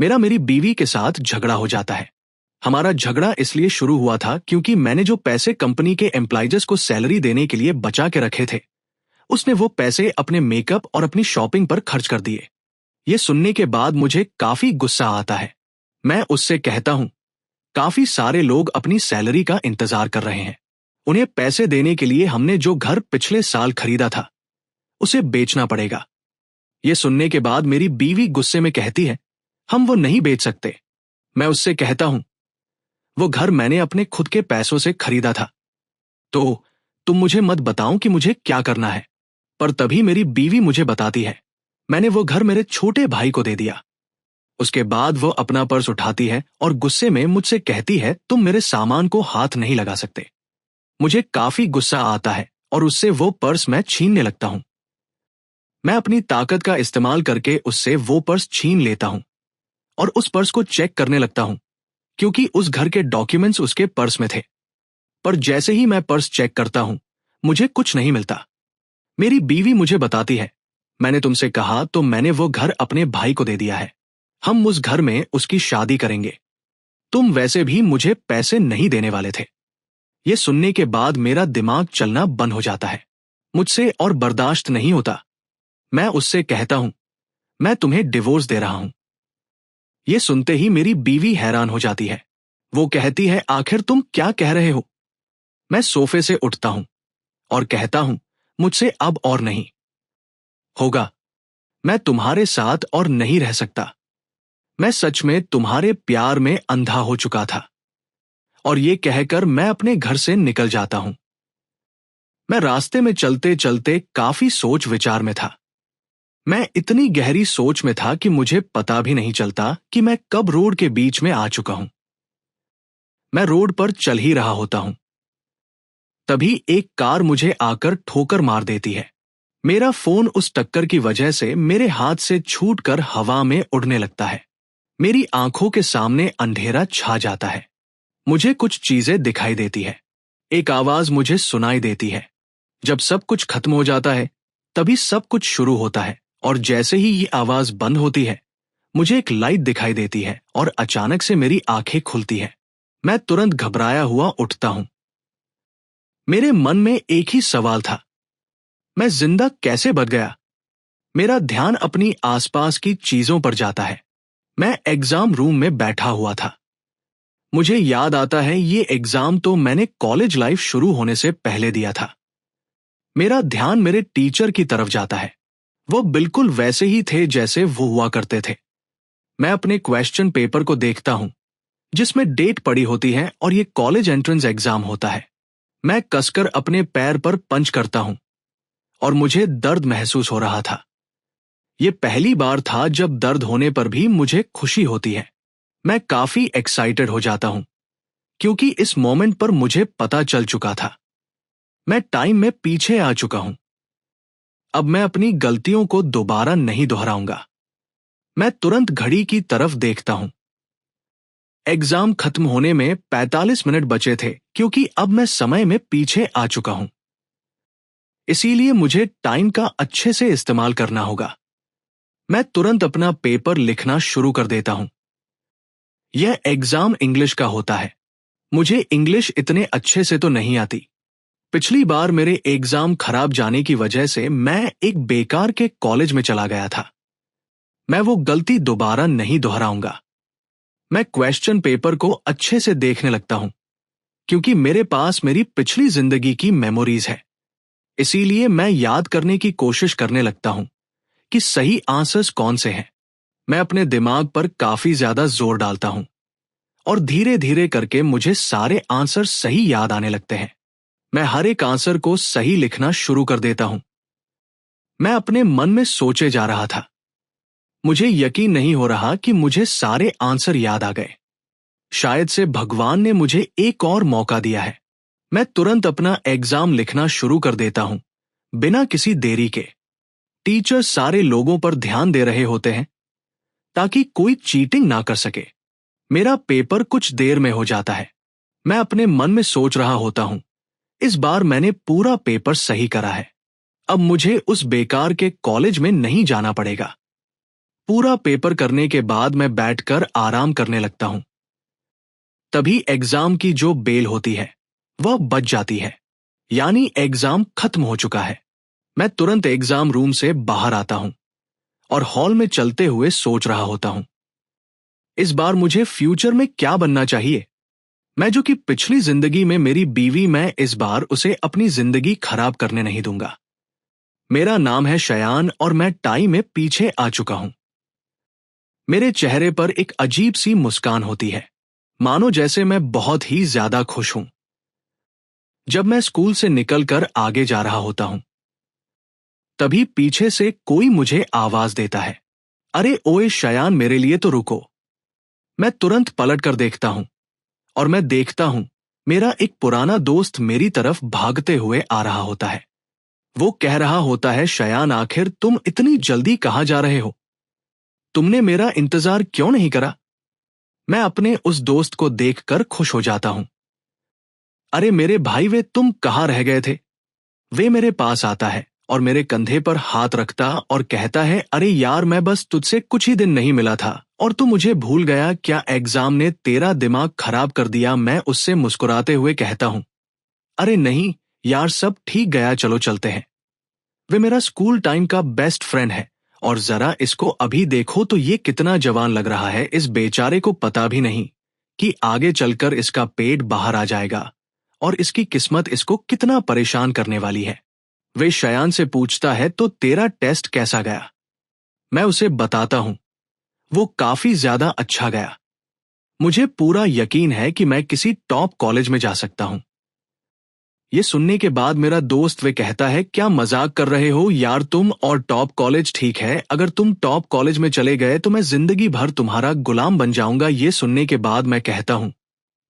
मेरा मेरी बीवी के साथ झगड़ा हो जाता है। हमारा झगड़ा इसलिए शुरू हुआ था क्योंकि मैंने जो पैसे कंपनी के एम्प्लॉइज को सैलरी देने के लिए बचा के रखे थे, उसने वो पैसे अपने मेकअप और अपनी शॉपिंग पर खर्च कर दिए। ये सुनने के बाद मुझे काफी गुस्सा आता है। मैं उससे कहता हूँ, काफी सारे लोग अपनी सैलरी का इंतजार कर रहे हैं। उन्हें पैसे देने के लिए हमने जो घर पिछले साल खरीदा था, उसे बेचना पड़ेगा। ये सुनने के बाद मेरी बीवी गुस्से में कहती है, हम वो नहीं बेच सकते। मैं उससे कहता हूं, वो घर मैंने अपने खुद के पैसों से खरीदा था, तो तुम मुझे मत बताओ कि मुझे क्या करना है। पर तभी मेरी बीवी मुझे बताती है, मैंने वो घर मेरे छोटे भाई को दे दिया। उसके बाद वो अपना पर्स उठाती है और गुस्से में मुझसे कहती है, तुम मेरे सामान को हाथ नहीं लगा सकते। मुझे काफी गुस्सा आता है और उससे वो पर्स मैं छीनने लगता हूं। मैं अपनी ताकत का इस्तेमाल करके उससे वो पर्स छीन लेता हूं और उस पर्स को चेक करने लगता हूं, क्योंकि उस घर के डॉक्यूमेंट्स उसके पर्स में थे। पर जैसे ही मैं पर्स चेक करता हूं, मुझे कुछ नहीं मिलता। मेरी बीवी मुझे बताती है, मैंने तुमसे कहा तो मैंने वो घर अपने भाई को दे दिया है। हम उस घर में उसकी शादी करेंगे। तुम वैसे भी मुझे पैसे नहीं देने वाले थे। ये सुनने के बाद मेरा दिमाग चलना बंद हो जाता है। मुझसे और बर्दाश्त नहीं होता। मैं उससे कहता हूं, मैं तुम्हें डिवोर्स दे रहा हूं। ये सुनते ही मेरी बीवी हैरान हो जाती है। वो कहती है, आखिर तुम क्या कह रहे हो? मैं सोफे से उठता हूं और कहता हूं, मुझसे अब और नहीं होगा। मैं तुम्हारे साथ और नहीं रह सकता। मैं सच में तुम्हारे प्यार में अंधा हो चुका था। और ये कहकर मैं अपने घर से निकल जाता हूं। मैं रास्ते में चलते चलते काफी सोच विचार में था। मैं इतनी गहरी सोच में था कि मुझे पता भी नहीं चलता कि मैं कब रोड के बीच में आ चुका हूं। मैं रोड पर चल ही रहा होता हूं, तभी एक कार मुझे आकर ठोकर मार देती है। मेरा फोन उस टक्कर की वजह से मेरे हाथ से छूटकर हवा में उड़ने लगता है। मेरी आंखों के सामने अंधेरा छा जाता है। मुझे कुछ चीजें दिखाई देती है। एक आवाज मुझे सुनाई देती है। जब सब कुछ खत्म हो जाता है, तभी सब कुछ शुरू होता है। और जैसे ही ये आवाज बंद होती है, मुझे एक लाइट दिखाई देती है और अचानक से मेरी आंखें खुलती है। मैं तुरंत घबराया हुआ उठता हूं। मेरे मन में एक ही सवाल था, मैं जिंदा कैसे बच गया? मेरा ध्यान अपनी आसपास की चीजों पर जाता है। मैं एग्जाम रूम में बैठा हुआ था। मुझे याद आता है, ये एग्जाम तो मैंने कॉलेज लाइफ शुरू होने से पहले दिया था। मेरा ध्यान मेरे टीचर की तरफ जाता है। वो बिल्कुल वैसे ही थे जैसे वो हुआ करते थे। मैं अपने क्वेश्चन पेपर को देखता हूं, जिसमें डेट पड़ी होती है और ये कॉलेज एंट्रेंस एग्जाम होता है। मैं कसकर अपने पैर पर पंच करता हूं और मुझे दर्द महसूस हो रहा था। ये पहली बार था जब दर्द होने पर भी मुझे खुशी होती है। मैं काफी एक्साइटेड हो जाता हूं, क्योंकि इस मोमेंट पर मुझे पता चल चुका था, मैं टाइम में पीछे आ चुका हूं। अब मैं अपनी गलतियों को दोबारा नहीं दोहराऊंगा। मैं तुरंत घड़ी की तरफ देखता हूं। एग्जाम खत्म होने में 45 मिनट बचे थे, क्योंकि अब मैं समय में पीछे आ चुका हूं। इसीलिए मुझे टाइम का अच्छे से इस्तेमाल करना होगा। मैं तुरंत अपना पेपर लिखना शुरू कर देता हूं। यह एग्जाम इंग्लिश का होता है। मुझे इंग्लिश इतने अच्छे से तो नहीं आती। पिछली बार मेरे एग्जाम खराब जाने की वजह से मैं एक बेकार के कॉलेज में चला गया था। मैं वो गलती दोबारा नहीं दोहराऊंगा। मैं क्वेश्चन पेपर को अच्छे से देखने लगता हूं, क्योंकि मेरे पास मेरी पिछली जिंदगी की मेमोरीज है। इसीलिए मैं याद करने की कोशिश करने लगता हूं कि सही आंसर्स कौन से हैं। मैं अपने दिमाग पर काफी ज्यादा जोर डालता हूं और धीरे धीरे करके मुझे सारे आंसर सही याद आने लगते हैं। मैं हर एक आंसर को सही लिखना शुरू कर देता हूं। मैं अपने मन में सोचे जा रहा था। मुझे यकीन नहीं हो रहा कि मुझे सारे आंसर याद आ गए। शायद से भगवान ने मुझे एक और मौका दिया है। मैं तुरंत अपना एग्जाम लिखना शुरू कर देता हूं, बिना किसी देरी के। टीचर सारे लोगों पर ध्यान दे रहे होते हैं ताकि कोई चीटिंग ना कर सके। मेरा पेपर कुछ देर में हो जाता है। मैं अपने मन में सोच रहा होता हूं, इस बार मैंने पूरा पेपर सही करा है। अब मुझे उस बेकार के कॉलेज में नहीं जाना पड़ेगा। पूरा पेपर करने के बाद मैं बैठकर आराम करने लगता हूं। तभी एग्जाम की जो बेल होती है वह बज जाती है, यानी एग्जाम खत्म हो चुका है। मैं तुरंत एग्जाम रूम से बाहर आता हूं और हॉल में चलते हुए सोच रहा होता हूं, इस बार मुझे फ्यूचर में क्या बनना चाहिए। मैं जो कि पिछली जिंदगी में मेरी बीवी, मैं इस बार उसे अपनी जिंदगी खराब करने नहीं दूंगा। मेरा नाम है शयान और मैं टाई में पीछे आ चुका हूं। मेरे चेहरे पर एक अजीब सी मुस्कान होती है, मानो जैसे मैं बहुत ही ज्यादा खुश हूं। जब मैं स्कूल से निकलकर आगे जा रहा होता हूं, तभी पीछे से कोई मुझे आवाज देता है, अरे ओए शयान, मेरे लिए तो रुको। मैं तुरंत पलट कर देखता हूं और मैं देखता हूं मेरा एक पुराना दोस्त मेरी तरफ भागते हुए आ रहा होता है। वो कह रहा होता है, शयान, आखिर तुम इतनी जल्दी कहां जा रहे हो? तुमने मेरा इंतजार क्यों नहीं करा? मैं अपने उस दोस्त को देखकर खुश हो जाता हूं। अरे मेरे भाई, वे तुम कहाँ रह गए थे? वे मेरे पास आता है और मेरे कंधे पर हाथ रखता और कहता है, अरे यार, मैं बस तुझसे कुछ ही दिन नहीं मिला था और तू मुझे भूल गया क्या? एग्जाम ने तेरा दिमाग खराब कर दिया? मैं उससे मुस्कुराते हुए कहता हूं, अरे नहीं यार, सब ठीक गया, चलो चलते हैं। वे मेरा स्कूल टाइम का बेस्ट फ्रेंड है और जरा इसको अभी देखो तो ये कितना जवान लग रहा है। इस बेचारे को पता भी नहीं कि आगे चलकर इसका पेट बाहर आ जाएगा और इसकी किस्मत इसको कितना परेशान करने वाली है। वे शयान से पूछता है, तो तेरा टेस्ट कैसा गया? मैं उसे बताता हूं, वो काफी ज्यादा अच्छा गया। मुझे पूरा यकीन है कि मैं किसी टॉप कॉलेज में जा सकता हूं। ये सुनने के बाद मेरा दोस्त वे कहता है, क्या मजाक कर रहे हो यार तुम? और टॉप कॉलेज ठीक है, अगर तुम टॉप कॉलेज में चले गए तो मैं जिंदगी भर तुम्हारा गुलाम बन जाऊंगा। ये सुनने के बाद मैं कहता हूं,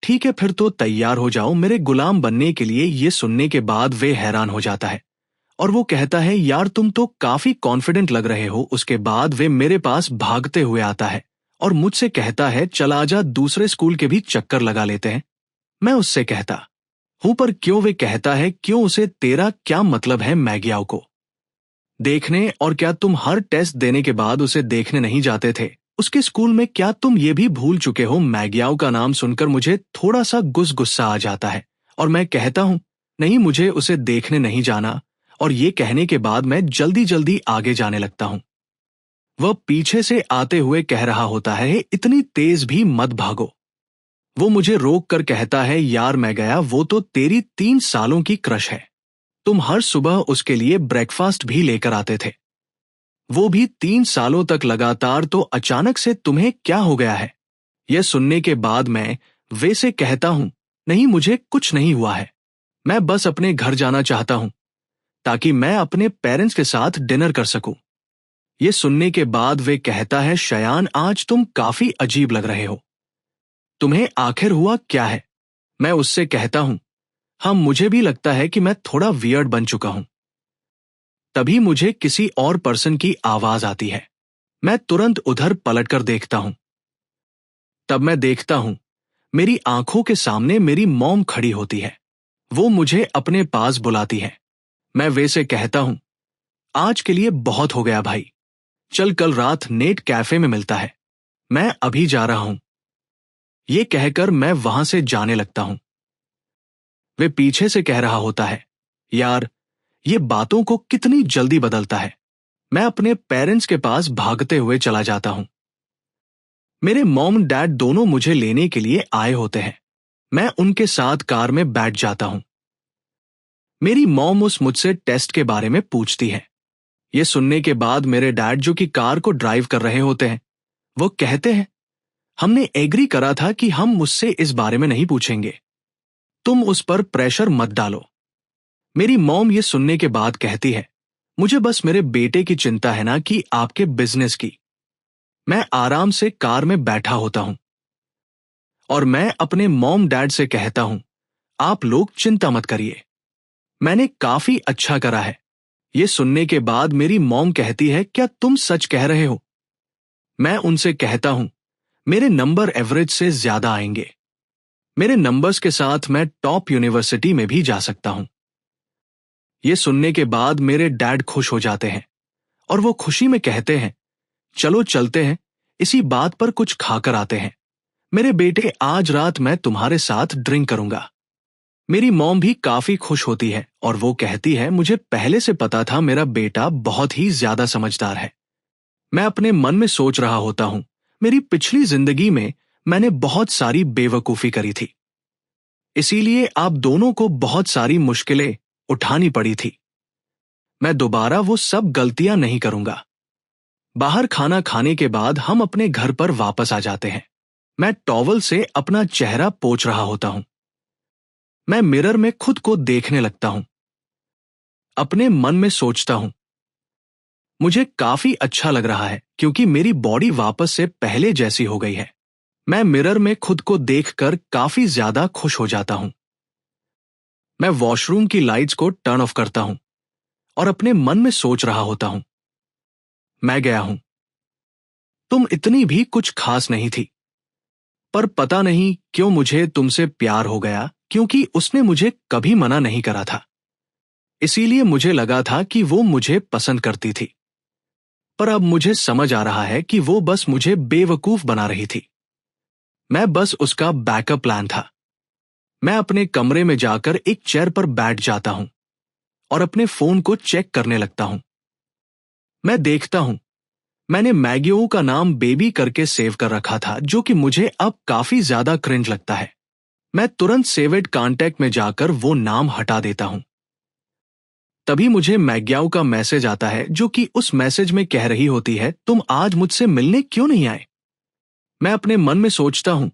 ठीक है, फिर तो तैयार हो जाओ मेरे गुलाम बनने के लिए। ये सुनने के बाद वे हैरान हो जाता है और वो कहता है, यार तुम तो काफी कॉन्फिडेंट लग रहे हो। उसके बाद वे मेरे पास भागते हुए आता है और मुझसे कहता है, चल आजा, दूसरे स्कूल के भी चक्कर लगा लेते हैं। मैं उससे कहता हूं, पर क्यों? वे कहता है, क्यों? उसे तेरा क्या मतलब है मैगियाओ को देखने? और क्या तुम हर टेस्ट देने के बाद उसे देखने नहीं जाते थे उसके स्कूल में? क्या तुम ये भी भूल चुके हो? मैगियाओ का नाम सुनकर मुझे थोड़ा सा गुस्सा आ जाता है और मैं कहता हूं, नहीं, मुझे उसे देखने नहीं जाना। और ये कहने के बाद मैं जल्दी जल्दी आगे जाने लगता हूं। वह पीछे से आते हुए कह रहा होता है, इतनी तेज भी मत भागो। वो मुझे रोक कर कहता है, यार मैं गया, वो तो तेरी 3 सालों की क्रश है। तुम हर सुबह उसके लिए ब्रेकफास्ट भी लेकर आते थे, वो भी 3 सालों तक लगातार। तो अचानक से तुम्हें क्या हो गया है? यह सुनने के बाद मैं वे से कहता हूं, नहीं, मुझे कुछ नहीं हुआ है। मैं बस अपने घर जाना चाहता हूं ताकि मैं अपने पेरेंट्स के साथ डिनर कर सकूं। ये सुनने के बाद वे कहता है, शयान, आज तुम काफी अजीब लग रहे हो। तुम्हें आखिर हुआ क्या है? मैं उससे कहता हूं, हाँ, मुझे भी लगता है कि मैं थोड़ा वियर्ड बन चुका हूं। तभी मुझे किसी और पर्सन की आवाज आती है। मैं तुरंत उधर पलटकर देखता हूं। तब मैं देखता हूं मेरी आंखों के सामने मेरी मॉम खड़ी होती है। वो मुझे अपने पास बुलाती है। मैं वे से कहता हूं, आज के लिए बहुत हो गया भाई, चल कल रात नेट कैफे में मिलता है, मैं अभी जा रहा हूं। ये कहकर मैं वहां से जाने लगता हूं। वे पीछे से कह रहा होता है, यार ये बातों को कितनी जल्दी बदलता है। मैं अपने पेरेंट्स के पास भागते हुए चला जाता हूं। मेरे मॉम डैड दोनों मुझे लेने के लिए आए होते हैं। मैं उनके साथ कार में बैठ जाता हूं। मेरी मॉम मुझसे टेस्ट के बारे में पूछती है। ये सुनने के बाद मेरे डैड, जो कि कार को ड्राइव कर रहे होते हैं, वो कहते हैं, हमने एग्री करा था कि हम मुझसे इस बारे में नहीं पूछेंगे, तुम उस पर प्रेशर मत डालो। मेरी मॉम ये सुनने के बाद कहती है, मुझे बस मेरे बेटे की चिंता है ना कि आपके बिजनेस की। मैं आराम से कार में बैठा होता हूं और मैं अपने मॉम डैड से कहता हूं, आप लोग चिंता मत करिए, मैंने काफी अच्छा करा है। ये सुनने के बाद मेरी मॉम कहती है, क्या तुम सच कह रहे हो? मैं उनसे कहता हूं, मेरे नंबर एवरेज से ज्यादा आएंगे। मेरे नंबर्स के साथ मैं टॉप यूनिवर्सिटी में भी जा सकता हूं। ये सुनने के बाद मेरे डैड खुश हो जाते हैं और वो खुशी में कहते हैं चलो चलते हैं, इसी बात पर कुछ खाकर आते हैं। मेरे बेटे, आज रात मैं तुम्हारे साथ ड्रिंक करूंगा। मेरी मॉम भी काफी खुश होती है और वो कहती है, मुझे पहले से पता था मेरा बेटा बहुत ही ज्यादा समझदार है। मैं अपने मन में सोच रहा होता हूं, मेरी पिछली जिंदगी में मैंने बहुत सारी बेवकूफी करी थी, इसीलिए आप दोनों को बहुत सारी मुश्किलें उठानी पड़ी थी। मैं दोबारा वो सब गलतियां नहीं करूंगा। बाहर खाना खाने के बाद हम अपने घर पर वापस आ जाते हैं। मैं टॉवल से अपना चेहरा पोंछ रहा होता हूं। मैं मिरर में खुद को देखने लगता हूं। अपने मन में सोचता हूं, मुझे काफी अच्छा लग रहा है क्योंकि मेरी बॉडी वापस से पहले जैसी हो गई है। मैं मिरर में खुद को देखकर काफी ज्यादा खुश हो जाता हूं। मैं वॉशरूम की लाइट्स को टर्न ऑफ करता हूं और अपने मन में सोच रहा होता हूं, मैं गया हूं। तुम इतनी भी कुछ खास नहीं थी, पर पता नहीं क्यों मुझे तुमसे प्यार हो गया, क्योंकि उसने मुझे कभी मना नहीं करा था। इसीलिए मुझे लगा था कि वो मुझे पसंद करती थी, पर अब मुझे समझ आ रहा है कि वो बस मुझे बेवकूफ बना रही थी। मैं बस उसका बैकअप प्लान था। मैं अपने कमरे में जाकर एक चेयर पर बैठ जाता हूं और अपने फोन को चेक करने लगता हूं। मैं देखता हूं, मैंने मैगियो का नाम बेबी करके सेव कर रखा था, जो कि मुझे अब काफी ज्यादा क्रिंज लगता है। मैं तुरंत सेवेड कांटेक्ट में जाकर वो नाम हटा देता हूं। तभी मुझे मैग्याओ का मैसेज आता है, जो कि उस मैसेज में कह रही होती है, तुम आज मुझसे मिलने क्यों नहीं आए। मैं अपने मन में सोचता हूं,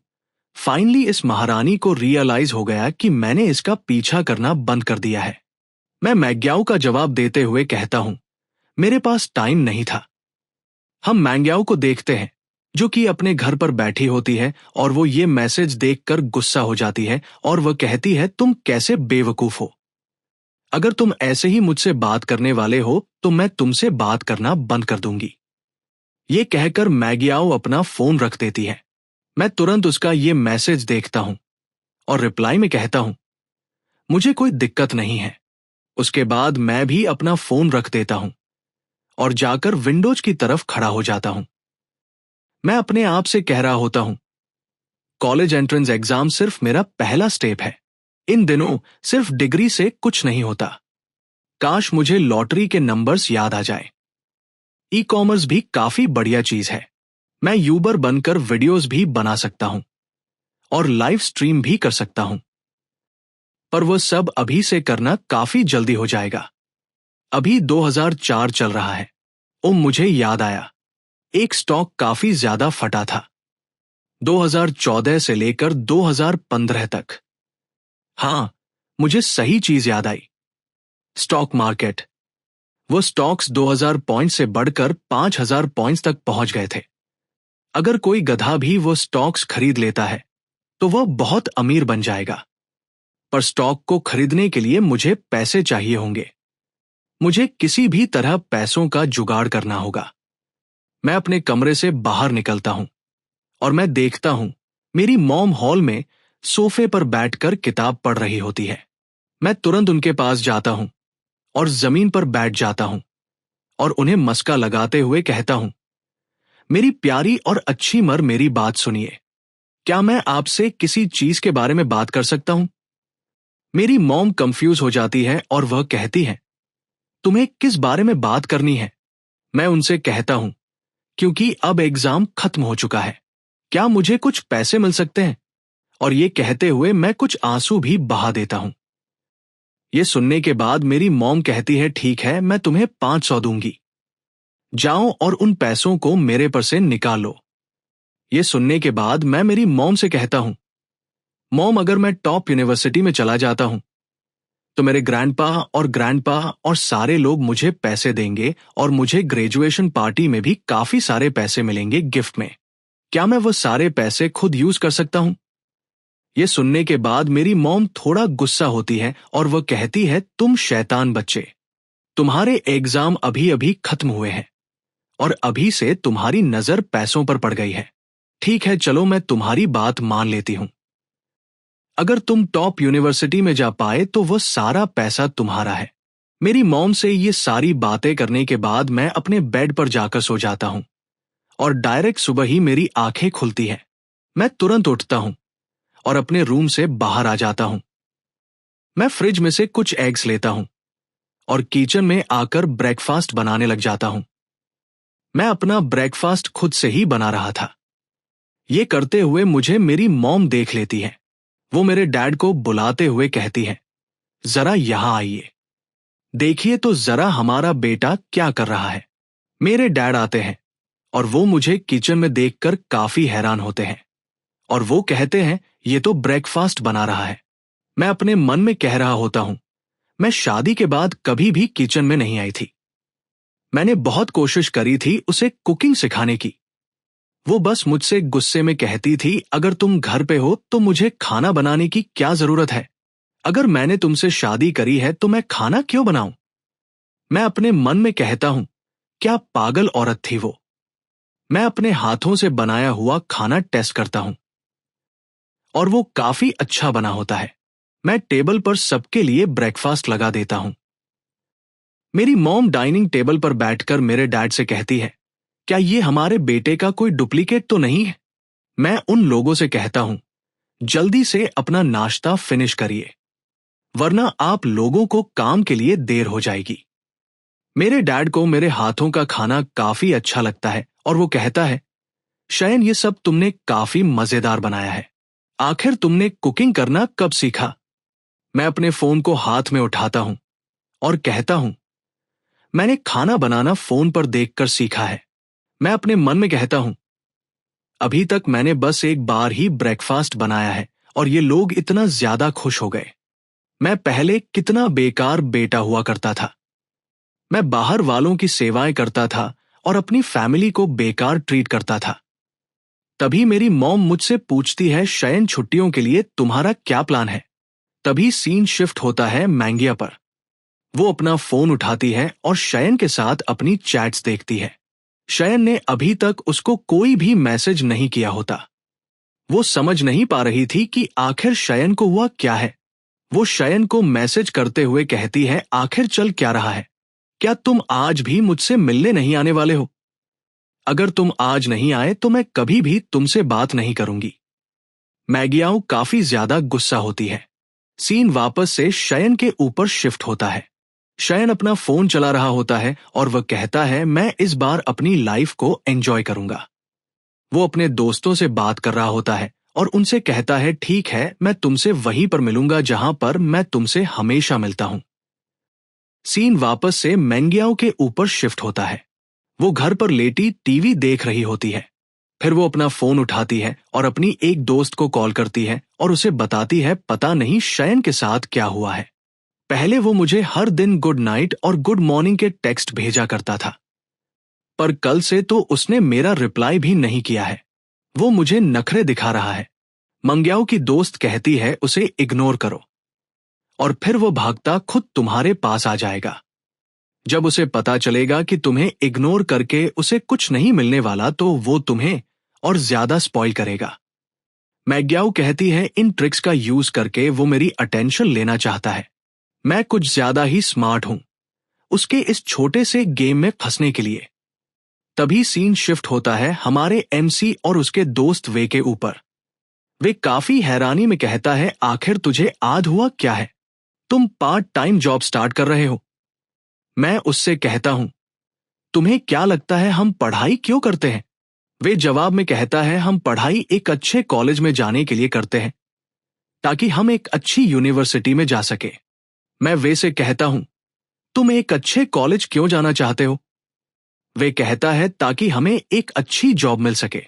फाइनली इस महारानी को रियलाइज हो गया कि मैंने इसका पीछा करना बंद कर दिया है। मैं मैग्याओ का जवाब देते हुए कहता हूं, मेरे पास टाइम नहीं था। हम मैग्याओ को देखते हैं, जो कि अपने घर पर बैठी होती है और वो ये मैसेज देखकर गुस्सा हो जाती है और वह कहती है, तुम कैसे बेवकूफ हो। अगर तुम ऐसे ही मुझसे बात करने वाले हो तो मैं तुमसे बात करना बंद कर दूंगी। ये कहकर मैगियाओ अपना फोन रख देती है। मैं तुरंत उसका ये मैसेज देखता हूं और रिप्लाई में कहता हूं, मुझे कोई दिक्कत नहीं है। उसके बाद मैं भी अपना फोन रख देता हूं और जाकर विंडोज की तरफ खड़ा हो जाता हूं। मैं अपने आप से कह रहा होता हूं, कॉलेज एंट्रेंस एग्जाम सिर्फ मेरा पहला स्टेप है। इन दिनों सिर्फ डिग्री से कुछ नहीं होता। काश मुझे लॉटरी के नंबर्स याद आ जाए। ई कॉमर्स भी काफी बढ़िया चीज है। मैं यूबर बनकर वीडियोस भी बना सकता हूं और लाइव स्ट्रीम भी कर सकता हूं, पर वह सब अभी से करना काफी जल्दी हो जाएगा। अभी 2004 चल रहा है। मुझे याद आया, एक स्टॉक काफी ज्यादा फटा था 2014 से लेकर 2015 तक। हाँ, मुझे सही चीज याद आई, स्टॉक मार्केट। वो स्टॉक्स 2000 पॉइंट से बढ़कर 5000 पॉइंट्स तक पहुंच गए थे। अगर कोई गधा भी वो स्टॉक्स खरीद लेता है तो वह बहुत अमीर बन जाएगा, पर स्टॉक को खरीदने के लिए मुझे पैसे चाहिए होंगे। मुझे किसी भी तरह पैसों का जुगाड़ करना होगा। मैं अपने कमरे से बाहर निकलता हूं और मैं देखता हूं, मेरी मॉम हॉल में सोफे पर बैठकर किताब पढ़ रही होती है। मैं तुरंत उनके पास जाता हूं और जमीन पर बैठ जाता हूं और उन्हें मस्का लगाते हुए कहता हूं, मेरी प्यारी और अच्छी मर, मेरी बात सुनिए। क्या मैं आपसे किसी चीज के बारे में बात कर सकता हूं? मेरी मॉम कंफ्यूज हो जाती है और वह कहती है, तुम्हें किस बारे में बात करनी है? मैं उनसे कहता हूं, क्योंकि अब एग्जाम खत्म हो चुका है, क्या मुझे कुछ पैसे मिल सकते हैं? और ये कहते हुए मैं कुछ आंसू भी बहा देता हूं। ये सुनने के बाद मेरी मॉम कहती है, ठीक है, मैं तुम्हें 500 दूंगी। जाओ और उन पैसों को मेरे पर से निकाल लो। ये सुनने के बाद मैं मेरी मॉम से कहता हूं, मॉम, अगर मैं टॉप यूनिवर्सिटी में चला जाता हूं तो मेरे ग्रैंडपा और सारे लोग मुझे पैसे देंगे और मुझे ग्रेजुएशन पार्टी में भी काफी सारे पैसे मिलेंगे गिफ्ट में। क्या मैं वो सारे पैसे खुद यूज कर सकता हूं? ये सुनने के बाद मेरी मॉम थोड़ा गुस्सा होती है और वह कहती है, तुम शैतान बच्चे, तुम्हारे एग्जाम अभी अभी खत्म हुए हैं और अभी से तुम्हारी नजर पैसों पर पड़ गई है। ठीक है, चलो मैं तुम्हारी बात मान लेती हूं। अगर तुम टॉप यूनिवर्सिटी में जा पाए तो वह सारा पैसा तुम्हारा है। मेरी मॉम से ये सारी बातें करने के बाद मैं अपने बेड पर जाकर सो जाता हूं और डायरेक्ट सुबह ही मेरी आंखें खुलती हैं। मैं तुरंत उठता हूं और अपने रूम से बाहर आ जाता हूं। मैं फ्रिज में से कुछ एग्स लेता हूं और किचन में आकर ब्रेकफास्ट बनाने लग जाता हूं। मैं अपना ब्रेकफास्ट खुद से ही बना रहा था। ये करते हुए मुझे मेरी मॉम देख लेती है। वो मेरे डैड को बुलाते हुए कहती है, जरा यहां आइए, देखिए तो जरा हमारा बेटा क्या कर रहा है। मेरे डैड आते हैं और वो मुझे किचन में देखकर काफी हैरान होते हैं और वो कहते हैं, ये तो ब्रेकफास्ट बना रहा है। मैं अपने मन में कह रहा होता हूं, मैं शादी के बाद कभी भी किचन में नहीं आई थी। मैंने बहुत कोशिश करी थी उसे कुकिंग सिखाने की। वो बस मुझसे गुस्से में कहती थी, अगर तुम घर पे हो तो मुझे खाना बनाने की क्या जरूरत है? अगर मैंने तुमसे शादी करी है तो मैं खाना क्यों बनाऊं? मैं अपने मन में कहता हूं, क्या पागल औरत थी वो। मैं अपने हाथों से बनाया हुआ खाना टेस्ट करता हूं और वो काफी अच्छा बना होता है। मैं टेबल पर सबके लिए ब्रेकफास्ट लगा देता हूं। मेरी मॉम डाइनिंग टेबल पर बैठकर मेरे डैड से कहती है, क्या ये हमारे बेटे का कोई डुप्लीकेट तो नहीं है? मैं उन लोगों से कहता हूं, जल्दी से अपना नाश्ता फिनिश करिए, वरना आप लोगों को काम के लिए देर हो जाएगी। मेरे डैड को मेरे हाथों का खाना काफी अच्छा लगता है और वो कहता है, शयन ये सब तुमने काफी मजेदार बनाया है। आखिर तुमने कुकिंग करना कब सीखा? मैं अपने फोन को हाथ में उठाता हूं और कहता हूं, मैंने खाना बनाना फोन पर देखकर सीखा है। मैं अपने मन में कहता हूं, अभी तक मैंने बस एक बार ही ब्रेकफास्ट बनाया है और ये लोग इतना ज्यादा खुश हो गए। मैं पहले कितना बेकार बेटा हुआ करता था। मैं बाहर वालों की सेवाएं करता था और अपनी फैमिली को बेकार ट्रीट करता था। तभी मेरी मॉम मुझसे पूछती है, शयन छुट्टियों के लिए तुम्हारा क्या प्लान है? तभी सीन शिफ्ट होता है मैंगिया पर। वो अपना फोन उठाती है और शयन के साथ अपनी चैट्स देखती है। शयन ने अभी तक उसको कोई भी मैसेज नहीं किया होता। वो समझ नहीं पा रही थी कि आखिर शयन को हुआ क्या है। वो शयन को मैसेज करते हुए कहती है, आखिर चल क्या रहा है? क्या तुम आज भी मुझसे मिलने नहीं आने वाले हो? अगर तुम आज नहीं आए तो मैं कभी भी तुमसे बात नहीं करूंगी। मैगियाओ काफी ज्यादा गुस्सा होती है। सीन वापस से शयन के ऊपर शिफ्ट होता है। शयन अपना फोन चला रहा होता है और वह कहता है, मैं इस बार अपनी लाइफ को एंजॉय करूंगा। वो अपने दोस्तों से बात कर रहा होता है और उनसे कहता है, ठीक है, मैं तुमसे वहीं पर मिलूंगा जहां पर मैं तुमसे हमेशा मिलता हूं। सीन वापस से मैंगियाओ के ऊपर शिफ्ट होता है। वो घर पर लेटी टीवी देख रही होती है। फिर वो अपना फोन उठाती है और अपनी एक दोस्त को कॉल करती है और उसे बताती है, पता नहीं शयन के साथ क्या हुआ है। पहले वो मुझे हर दिन गुड नाइट और गुड मॉर्निंग के टेक्स्ट भेजा करता था, पर कल से तो उसने मेरा रिप्लाई भी नहीं किया है। वो मुझे नखरे दिखा रहा है। मंग्याओ की दोस्त कहती है, उसे इग्नोर करो और फिर वो भागता खुद तुम्हारे पास आ जाएगा। जब उसे पता चलेगा कि तुम्हें इग्नोर करके उसे कुछ नहीं मिलने वाला तो वो तुम्हें और ज्यादा स्पॉइल करेगा। मैग्याओ कहती है, इन ट्रिक्स का यूज करके वो मेरी अटेंशन लेना चाहता है। मैं कुछ ज्यादा ही स्मार्ट हूं उसके इस छोटे से गेम में फंसने के लिए। तभी सीन शिफ्ट होता है हमारे एमसी और उसके दोस्त वे के ऊपर। वे काफी हैरानी में कहता है, आखिर तुझे आज हुआ क्या है? तुम पार्ट टाइम जॉब स्टार्ट कर रहे हो। मैं उससे कहता हूं, तुम्हें क्या लगता है हम पढ़ाई क्यों करते हैं? वे जवाब में कहता है, हम पढ़ाई एक अच्छे कॉलेज में जाने के लिए करते हैं ताकि हम एक अच्छी यूनिवर्सिटी में जा सके। मैं वे से कहता हूं, तुम एक अच्छे कॉलेज क्यों जाना चाहते हो? वे कहता है, ताकि हमें एक अच्छी जॉब मिल सके।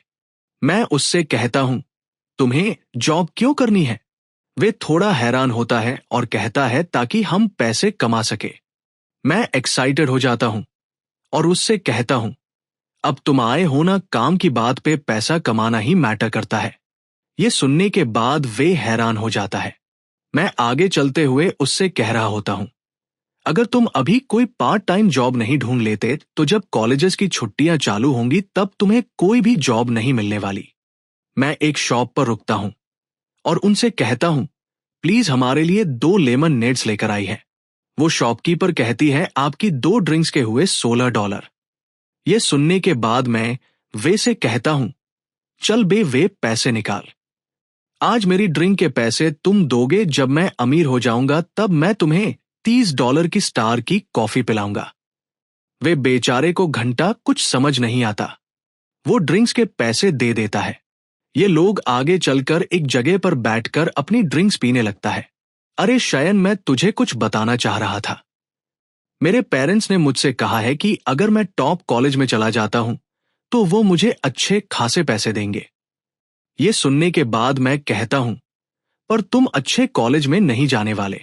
मैं उससे कहता हूं, तुम्हें जॉब क्यों करनी है? वे थोड़ा हैरान होता है और कहता है, ताकि हम पैसे कमा सके। मैं एक्साइटेड हो जाता हूं और उससे कहता हूं, अब तुम आए हो ना, काम की बात पे पैसा कमाना ही मैटर करता है। ये सुनने के बाद वे हैरान हो जाता है। मैं आगे चलते हुए उससे कह रहा होता हूं, अगर तुम अभी कोई पार्ट टाइम जॉब नहीं ढूंढ लेते तो जब कॉलेजेस की छुट्टियां चालू होंगी तब तुम्हें कोई भी जॉब नहीं मिलने वाली। मैं एक शॉप पर रुकता हूं और उनसे कहता हूं, प्लीज हमारे लिए 2 लेमन नेड्स लेकर आई है। वो शॉपकीपर कहती है, आपकी 2 ड्रिंक्स के हुए $16। ये सुनने के बाद मैं वे से कहता हूं, चल बे वे पैसे निकाल। आज मेरी ड्रिंक के पैसे तुम दोगे, जब मैं अमीर हो जाऊंगा तब मैं तुम्हें $30 की स्टार की कॉफी पिलाऊंगा। वे बेचारे को घंटा कुछ समझ नहीं आता। वो ड्रिंक्स के पैसे दे देता है। ये लोग आगे चलकर एक जगह पर बैठकर अपनी ड्रिंक्स पीने लगता है। अरे शयन, मैं तुझे कुछ बताना चाह रहा था। मेरे पेरेंट्स ने मुझसे कहा है कि अगर मैं टॉप कॉलेज में चला जाता हूं तो वो मुझे अच्छे खासे पैसे देंगे। ये सुनने के बाद मैं कहता हूं, पर तुम अच्छे कॉलेज में नहीं जाने वाले,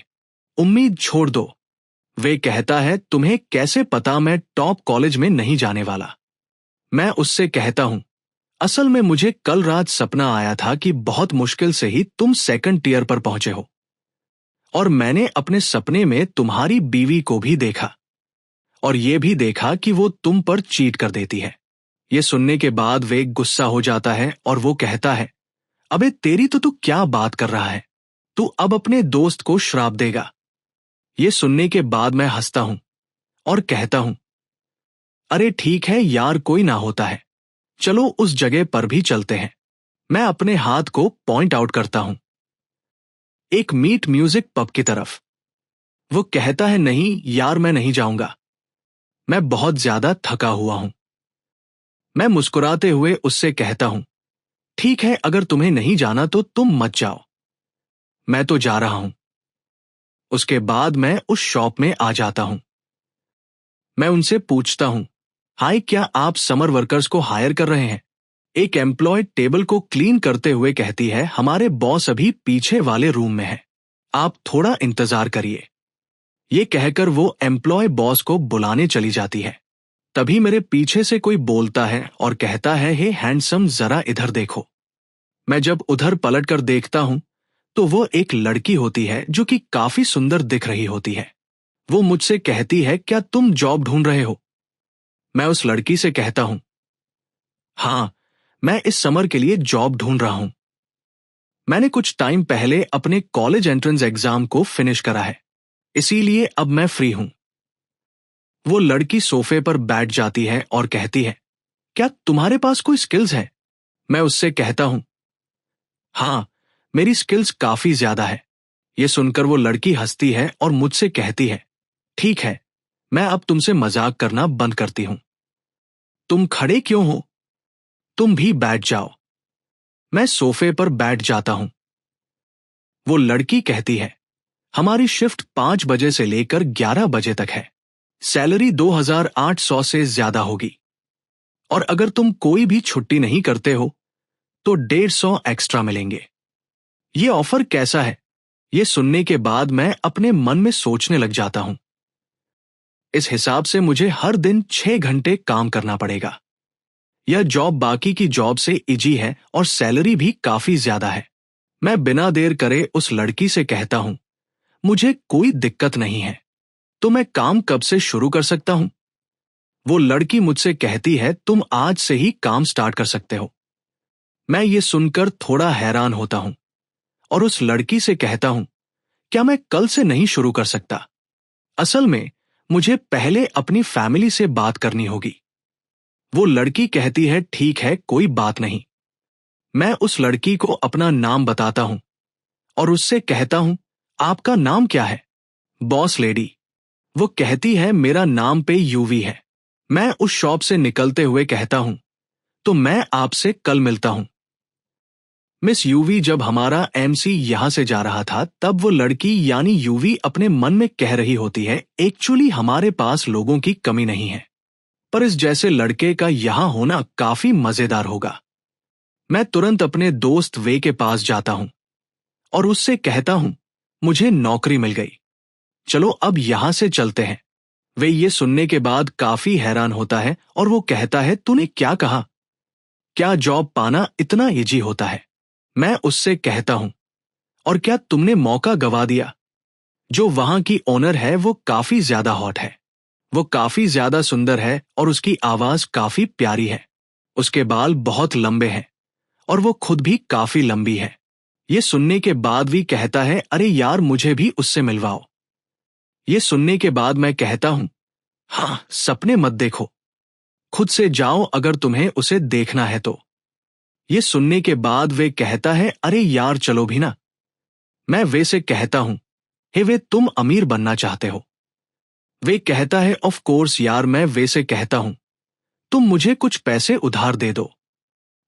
उम्मीद छोड़ दो। वे कहता है, तुम्हें कैसे पता मैं टॉप कॉलेज में नहीं जाने वाला? मैं उससे कहता हूं, असल में मुझे कल रात सपना आया था कि बहुत मुश्किल से ही तुम सेकंड टियर पर पहुंचे हो, और मैंने अपने सपने में तुम्हारी बीवी को भी देखा, और ये भी देखा कि वो तुम पर चीट कर देती है। ये सुनने के बाद वे गुस्सा हो जाता है और वो कहता है, अबे तेरी तो तू क्या बात कर रहा है? तू अब अपने दोस्त को श्राप देगा। ये सुनने के बाद मैं हंसता हूं और कहता हूं, अरे ठीक है यार, कोई ना होता है, चलो उस जगह पर भी चलते हैं। मैं अपने हाथ को पॉइंट आउट करता हूं, एक मीट म्यूजिक पब की तरफ। वो कहता है, नहीं यार, मैं नहीं जाऊंगा, मैं बहुत ज्यादा थका हुआ हूं। मैं मुस्कुराते हुए उससे कहता हूं, ठीक है, अगर तुम्हें नहीं जाना तो तुम मत जाओ, मैं तो जा रहा हूं। उसके बाद मैं उस शॉप में आ जाता हूं। मैं उनसे पूछता हूं, हाय, क्या आप समर वर्कर्स को हायर कर रहे हैं? एक एम्प्लॉय टेबल को क्लीन करते हुए कहती है, हमारे बॉस अभी पीछे वाले रूम में है, आप थोड़ा इंतजार करिए। ये कहकर वो एम्प्लॉय बॉस को बुलाने चली जाती है। तभी मेरे पीछे से कोई बोलता है और कहता है, हे हैंडसम, जरा इधर देखो। मैं जब उधर पलटकर देखता हूं तो वो एक लड़की होती है जो कि काफी सुंदर दिख रही होती है। वो मुझसे कहती है, क्या तुम जॉब ढूंढ रहे हो? मैं उस लड़की से कहता हूं, हाँ, मैं इस समर के लिए जॉब ढूंढ रहा हूं। मैंने कुछ टाइम पहले अपने कॉलेज एंट्रेंस एग्जाम को फिनिश करा है, इसीलिए अब मैं फ्री हूं। वो लड़की सोफे पर बैठ जाती है और कहती है, क्या तुम्हारे पास कोई स्किल्स है? मैं उससे कहता हूं, हाँ, मेरी स्किल्स काफी ज्यादा है। ये सुनकर वो लड़की हंसती है और मुझसे कहती है, ठीक है, मैं अब तुमसे मजाक करना बंद करती हूं। तुम खड़े क्यों हो? तुम भी बैठ जाओ। मैं सोफे पर बैठ जाता हूं। वो लड़की कहती है, हमारी शिफ्ट 5 बजे से लेकर 11 बजे तक है, सैलरी 2800 से ज्यादा होगी, और अगर तुम कोई भी छुट्टी नहीं करते हो तो 150 एक्स्ट्रा मिलेंगे। ये ऑफर कैसा है? ये सुनने के बाद मैं अपने मन में सोचने लग जाता हूं, इस हिसाब से मुझे हर दिन 6 घंटे काम करना पड़ेगा। यह जॉब बाकी की जॉब से इजी है और सैलरी भी काफी ज्यादा है। मैं बिना देर करे उस लड़की से कहता हूं, मुझे कोई दिक्कत नहीं है, तो मैं काम कब से शुरू कर सकता हूं? वो लड़की मुझसे कहती है, तुम आज से ही काम स्टार्ट कर सकते हो। मैं ये सुनकर थोड़ा हैरान होता हूं और उस लड़की से कहता हूं, क्या मैं कल से नहीं शुरू कर सकता? असल में मुझे पहले अपनी फैमिली से बात करनी होगी। वो लड़की कहती है, ठीक है, कोई बात नहीं। मैं उस लड़की को अपना नाम बताता हूं और उससे कहता हूं, आपका नाम क्या है? Boss lady. वो कहती है, मेरा नाम पे यूवी है। मैं उस शॉप से निकलते हुए कहता हूं, तो मैं आपसे कल मिलता हूं। मिस यूवी जब हमारा एमसी यहां से जा रहा था तब वो लड़की यानी यूवी अपने मन में कह रही होती है, एक्चुअली हमारे पास लोगों की कमी नहीं है, पर इस जैसे लड़के का यहां होना काफी मजेदार होगा। मैं तुरंत अपने दोस्त वे के पास जाता हूं और उससे कहता हूं, मुझे नौकरी मिल गई, चलो अब यहां से चलते हैं। वे ये सुनने के बाद काफी हैरान होता है और वो कहता है, तूने क्या कहा? क्या जॉब पाना इतना इजी होता है? मैं उससे कहता हूं, और क्या तुमने मौका गवा दिया? जो वहां की ओनर है वो काफी ज्यादा हॉट है, वो काफी ज्यादा सुंदर है और उसकी आवाज काफी प्यारी है। उसके बाल बहुत लंबे हैं और वो खुद भी काफी लंबी है। ये सुनने के बाद भी कहता है, अरे यार, मुझे भी उससे मिलवाओ। ये सुनने के बाद मैं कहता हूं, हाँ, सपने मत देखो, खुद से जाओ अगर तुम्हें उसे देखना है तो। ये सुनने के बाद वे कहता है, अरे यार चलो भी ना। मैं वे से कहता हूं, हे वे तुम अमीर बनना चाहते हो? वे कहता है, ऑफ कोर्स यार। मैं वे से कहता हूं, तुम मुझे कुछ पैसे उधार दे दो।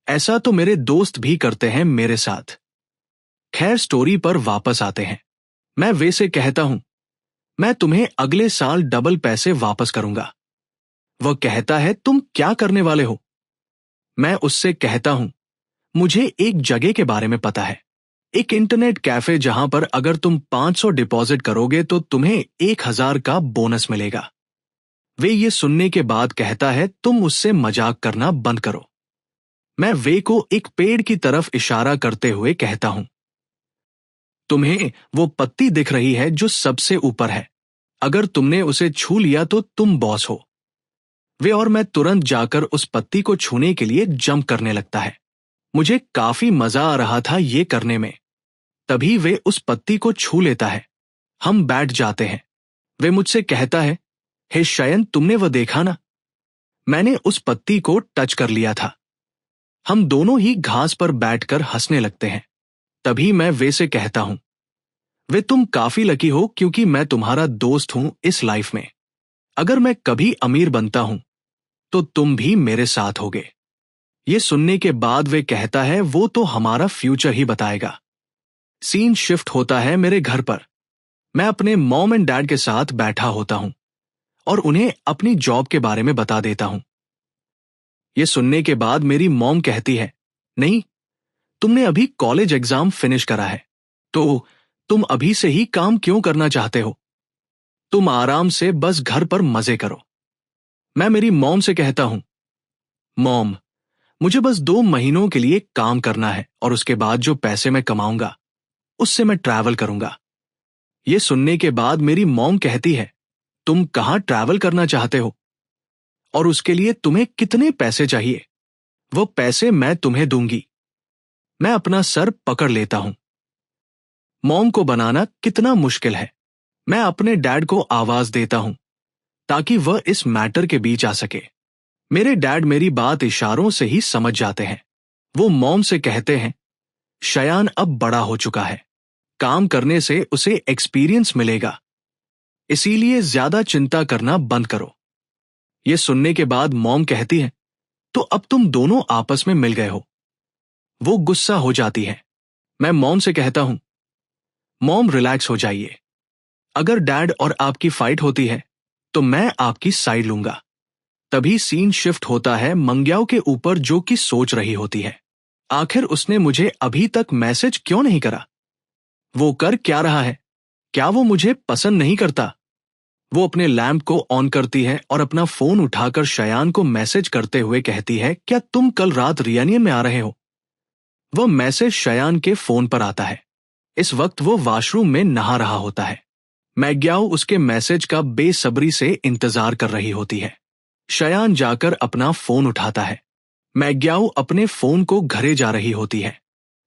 ऐसा तो मेरे दोस्त भी करते हैं मेरे साथ। खैर स्टोरी पर वापस आते हैं। मैं वे से कहता हूं, मैं तुम्हें अगले साल डबल पैसे वापस करूंगा। वह कहता है, तुम क्या करने वाले हो? मैं उससे कहता हूं, मुझे एक जगह के बारे में पता है, एक इंटरनेट कैफे जहां पर अगर तुम 500 डिपॉजिट करोगे तो तुम्हें 1000 का बोनस मिलेगा। वे ये सुनने के बाद कहता है, तुम उससे मजाक करना बंद करो। मैं वे को एक पेड़ की तरफ इशारा करते हुए कहता हूं, तुम्हें वो पत्ती दिख रही है जो सबसे ऊपर है, अगर तुमने उसे छू लिया तो तुम बॉस हो। वे और मैं तुरंत जाकर उस पत्ती को छूने के लिए जंप करने लगता है। मुझे काफी मजा आ रहा था ये करने में। तभी वे उस पत्ती को छू लेता है। हम बैठ जाते हैं। वे मुझसे कहता है, हे शयन तुमने वह देखा ना? मैंने उस पत्ती को टच कर लिया था। हम दोनों ही घास पर बैठकर हंसने लगते हैं। तभी मैं वे से कहता हूं, वे तुम काफी लकी हो क्योंकि मैं तुम्हारा दोस्त हूं इस लाइफ में। अगर मैं कभी अमीर बनता हूं तो तुम भी मेरे साथ होगे। ये सुनने के बाद वे कहता है, वो तो हमारा फ्यूचर ही बताएगा। सीन शिफ्ट होता है मेरे घर पर। मैं अपने मॉम एंड डैड के साथ बैठा होता हूं और उन्हें अपनी जॉब के बारे में बता देता हूं। ये सुनने के बाद मेरी मॉम कहती है, नहीं, तुमने अभी कॉलेज एग्जाम फिनिश करा है, तो तुम अभी से ही काम क्यों करना चाहते हो? तुम आराम से बस घर पर मजे करो। मैं मेरी मॉम से कहता हूं, मॉम, मुझे बस 2 महीनों के लिए काम करना है और उसके बाद जो पैसे मैं कमाऊंगा उससे मैं ट्रैवल करूंगा। ये सुनने के बाद मेरी मॉम कहती है, तुम कहां ट्रैवल करना चाहते हो और उसके लिए तुम्हें कितने पैसे चाहिए? वो पैसे मैं तुम्हें दूंगी। मैं अपना सर पकड़ लेता हूं। मॉम को बनाना कितना मुश्किल है। मैं अपने डैड को आवाज देता हूं ताकि वह इस मैटर के बीच आ सके। मेरे डैड मेरी बात इशारों से ही समझ जाते हैं। वो मॉम से कहते हैं, शयान अब बड़ा हो चुका है, काम करने से उसे एक्सपीरियंस मिलेगा, इसीलिए ज्यादा चिंता करना बंद करो। ये सुनने के बाद मॉम कहती है, तो अब तुम दोनों आपस में मिल गए हो। वो गुस्सा हो जाती है। मैं मॉम से कहता हूं, मॉम रिलैक्स हो जाइए। अगर डैड और आपकी फाइट होती है तो मैं आपकी साइड लूंगा। तभी सीन शिफ्ट होता है मंग्याओ के ऊपर जो कि सोच रही होती है, आखिर उसने मुझे अभी तक मैसेज क्यों नहीं करा? वो कर क्या रहा है? क्या वो मुझे पसंद नहीं करता? वो अपने लैंप को ऑन करती है और अपना फोन उठाकर शयान को मैसेज करते हुए कहती है, क्या तुम कल रात रियूनियन में आ रहे हो? वह मैसेज शयान के फोन पर आता है। इस वक्त वो वॉशरूम में नहा रहा होता है। मैग्याओ उसके मैसेज का बेसब्री से इंतजार कर रही होती है। शयान जाकर अपना फोन उठाता है। मैग्याओ अपने फोन को घरे जा रही होती है।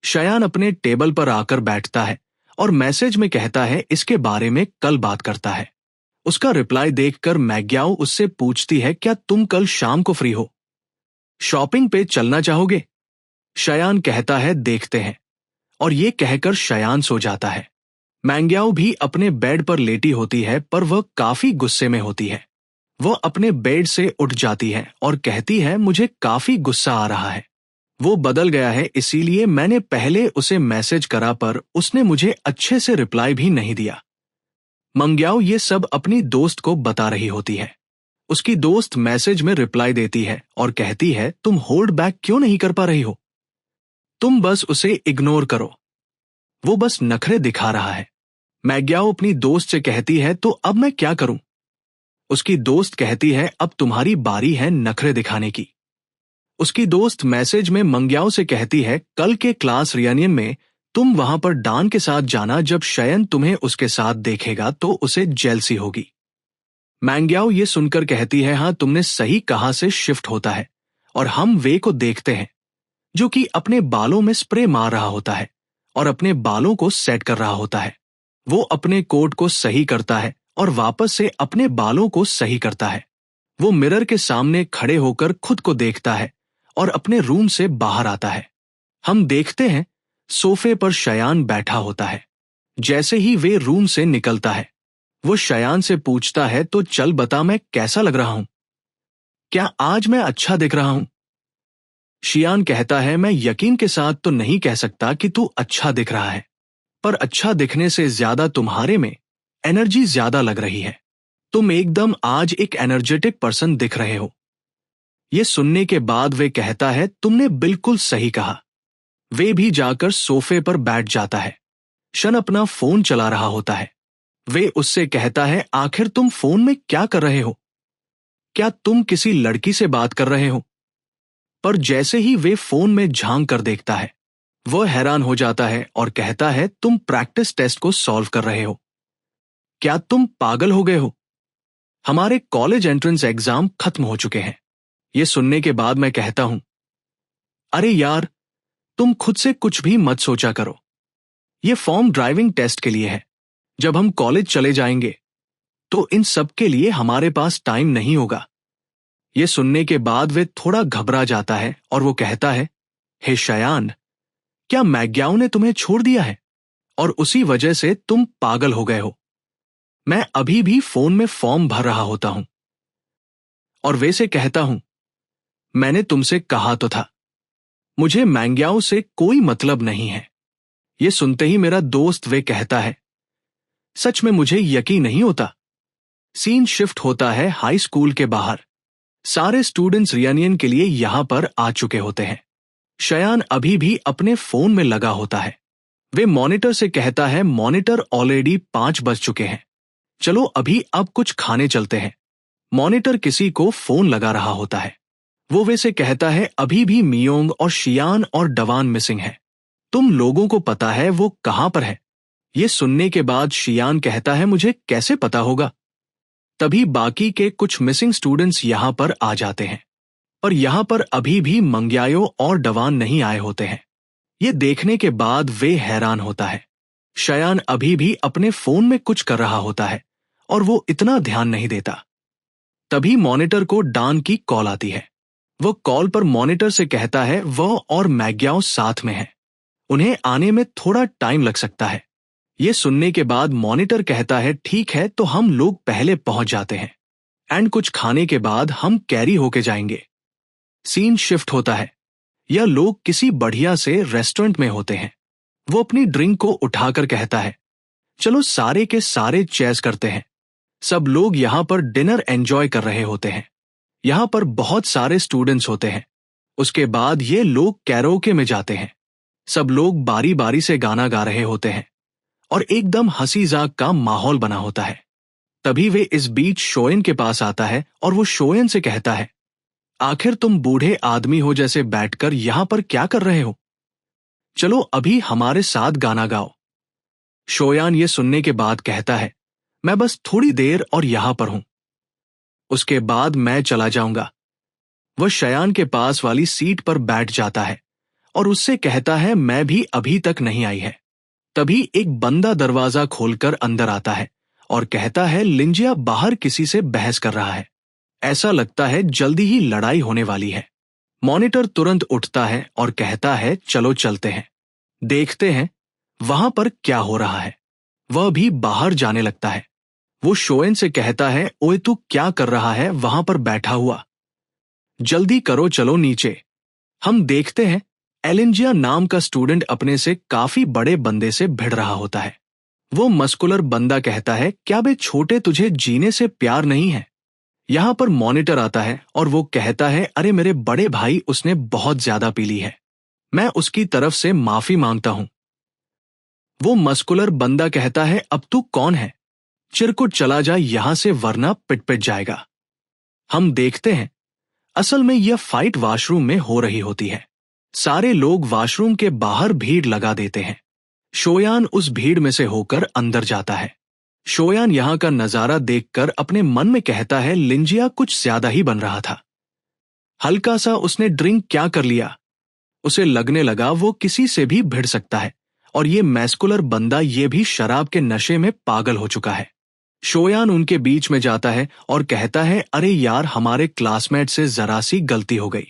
शयान अपने टेबल पर आकर बैठता है और मैसेज में कहता है, इसके बारे में कल बात करता है। उसका रिप्लाई देखकर मैग्याओ उससे पूछती है, क्या तुम कल शाम को फ्री हो? शॉपिंग पे चलना चाहोगे? शयान कहता है, देखते हैं, और ये कहकर शयान सो जाता है। मैंग्याओ भी अपने बेड पर लेटी होती है पर वह काफी गुस्से में होती है। वह अपने बेड से उठ जाती है और कहती है, मुझे काफी गुस्सा आ रहा है। वो बदल गया है, इसीलिए मैंने पहले उसे मैसेज करा पर उसने मुझे अच्छे से रिप्लाई भी नहीं दिया। मंग्याओ ये सब अपनी दोस्त को बता रही होती है। उसकी दोस्त मैसेज में रिप्लाई देती है और कहती है, तुम होल्ड बैक क्यों नहीं कर पा रही हो? तुम बस उसे इग्नोर करो, वो बस नखरे दिखा रहा है। मैग्याओ अपनी दोस्त से कहती है, तो अब मैं क्या करूं? उसकी दोस्त कहती है, अब तुम्हारी बारी है नखरे दिखाने की। उसकी दोस्त मैसेज में मंग्याओ से कहती है, कल के क्लास रियूनियन में तुम वहां पर डान के साथ जाना, जब शयन तुम्हें उसके साथ देखेगा तो उसे जेलसी होगी। मैंग्याओ ये सुनकर कहती है, हाँ तुमने सही कहा, से शिफ्ट होता है और हम वे को देखते हैं जो कि अपने बालों में स्प्रे मार रहा होता है और अपने बालों को सेट कर रहा होता है। वो अपने कोट को सही करता है और वापस से अपने बालों को सही करता है। वो मिरर के सामने खड़े होकर खुद को देखता है और अपने रूम से बाहर आता है। हम देखते हैं सोफे पर शयान बैठा होता है। जैसे ही वे रूम से निकलता है, वो शयान से पूछता है, तो चल बता, मैं कैसा लग रहा हूं? क्या आज मैं अच्छा दिख रहा हूं? शियान कहता है, मैं यकीन के साथ तो नहीं कह सकता कि तू अच्छा दिख रहा है, पर अच्छा दिखने से ज्यादा तुम्हारे में एनर्जी ज्यादा लग रही है। तुम एकदम आज एक एनर्जेटिक पर्सन दिख रहे हो। ये सुनने के बाद वे कहता है, तुमने बिल्कुल सही कहा। वे भी जाकर सोफे पर बैठ जाता है। शन अपना फोन चला रहा होता है। वे उससे कहता है, आखिर तुम फोन में क्या कर रहे हो? क्या तुम किसी लड़की से बात कर रहे हो? पर जैसे ही वे फोन में झांक कर देखता है, वह हैरान हो जाता है और कहता है, तुम प्रैक्टिस टेस्ट को सॉल्व कर रहे हो। क्या तुम पागल हो गए हो? हमारे कॉलेज एंट्रेंस एग्जाम खत्म हो चुके हैं। ये सुनने के बाद मैं कहता हूं, अरे यार, तुम खुद से कुछ भी मत सोचा करो। ये फॉर्म ड्राइविंग टेस्ट के लिए है। जब हम कॉलेज चले जाएंगे तो इन सब के लिए हमारे पास टाइम नहीं होगा। ये सुनने के बाद वे थोड़ा घबरा जाता है और वो कहता है, हे शयान, क्या मैग्याओ ने तुम्हें छोड़ दिया है और उसी वजह से तुम पागल हो गए हो? मैं अभी भी फोन में फॉर्म भर रहा होता हूं। और वे से कहता हूं, मैंने तुमसे कहा तो था, मुझे मैंग्याओ से कोई मतलब नहीं है। ये सुनते ही मेरा दोस्त वे कहता है, सच में मुझे यकीन नहीं होता। सीन शिफ्ट होता है हाई स्कूल के बाहर। सारे स्टूडेंट्स रियूनियन के लिए यहां पर आ चुके होते हैं। शयान अभी भी अपने फोन में लगा होता है। वे मॉनिटर से कहता है, मॉनिटर ऑलरेडी 5 बज चुके हैं, चलो अभी अब कुछ खाने चलते हैं। मॉनिटर किसी को फोन लगा रहा होता है। वो वे से कहता है, अभी भी मियोंग और शियान और डवान मिसिंग है। तुम लोगों को पता है वो कहां पर है? ये सुनने के बाद शियान कहता है, मुझे कैसे पता होगा? तभी बाकी के कुछ मिसिंग स्टूडेंट्स यहां पर आ जाते हैं, पर यहां पर अभी भी मंग्यायो और डवान नहीं आए होते हैं। ये देखने के बाद वे हैरान होता है। शयान अभी भी अपने फोन में कुछ कर रहा होता है और वो इतना ध्यान नहीं देता। तभी मॉनिटर को डान की कॉल आती है। वो कॉल पर मॉनिटर से कहता है, वो और मैग्याओ साथ में है, उन्हें आने में थोड़ा टाइम लग सकता है। ये सुनने के बाद मॉनिटर कहता है, ठीक है, तो हम लोग पहले पहुंच जाते हैं एंड कुछ खाने के बाद हम कैरी होके जाएंगे। सीन शिफ्ट होता है। यह लोग किसी बढ़िया से रेस्टोरेंट में होते हैं। वो अपनी ड्रिंक को उठाकर कहता है, चलो सारे के सारे चेस करते हैं। सब लोग यहाँ पर डिनर एंजॉय कर रहे होते हैं। यहाँ पर बहुत सारे स्टूडेंट्स होते हैं। उसके बाद ये लोग कैरोके में जाते हैं। सब लोग बारी बारी से गाना गा रहे होते हैं और एकदम हंसी जाक का माहौल बना होता है। तभी वे इस बीच शोयन के पास आता है और वो शोयन से कहता है, आखिर तुम बूढ़े आदमी हो जैसे बैठकर यहां पर क्या कर रहे हो? चलो अभी हमारे साथ गाना गाओ। शोयान ये सुनने के बाद कहता है, मैं बस थोड़ी देर और यहां पर हूं, उसके बाद मैं चला जाऊंगा। वह शयान के पास वाली सीट पर बैठ जाता है और उससे कहता है, मैं भी अभी तक नहीं आई है। तभी एक बंदा दरवाजा खोलकर अंदर आता है और कहता है, लिंजिया बाहर किसी से बहस कर रहा है। ऐसा लगता है जल्दी ही लड़ाई होने वाली है। मॉनिटर तुरंत उठता है और कहता है, चलो चलते हैं, देखते हैं वहां पर क्या हो रहा है। वह भी बाहर जाने लगता है। वो शोएन से कहता है, ओए तू क्या कर रहा है वहां पर बैठा हुआ? जल्दी करो, चलो नीचे। हम देखते हैं एलिंजिया नाम का स्टूडेंट अपने से काफी बड़े बंदे से भिड़ रहा होता है। वो मस्कुलर बंदा कहता है, क्या बे छोटे, तुझे जीने से प्यार नहीं है? यहां पर मॉनिटर आता है और वो कहता है, अरे मेरे बड़े भाई, उसने बहुत ज्यादा पी ली है, मैं उसकी तरफ से माफी मांगता हूं। वो मस्कुलर बंदा कहता है, अब तू कौन है? चिरकुट चला जा यहां से, वरना पिट पिट जाएगा। हम देखते हैं असल में यह फाइट वॉशरूम में हो रही होती है। सारे लोग वॉशरूम के बाहर भीड़ लगा देते हैं। शोयान उस भीड़ में से होकर अंदर जाता है। शोयान यहाँ का नजारा देखकर अपने मन में कहता है, लिंजिया कुछ ज्यादा ही बन रहा था। हल्का सा उसने ड्रिंक क्या कर लिया। उसे लगने लगा वो किसी से भी भिड़ सकता है और ये मैस्कुलर बंदा ये भी शराब के नशे में पागल हो चुका है। शोयान उनके बीच में जाता है और कहता है, अरे यार, हमारे क्लासमेट से जरा सी गलती हो गई।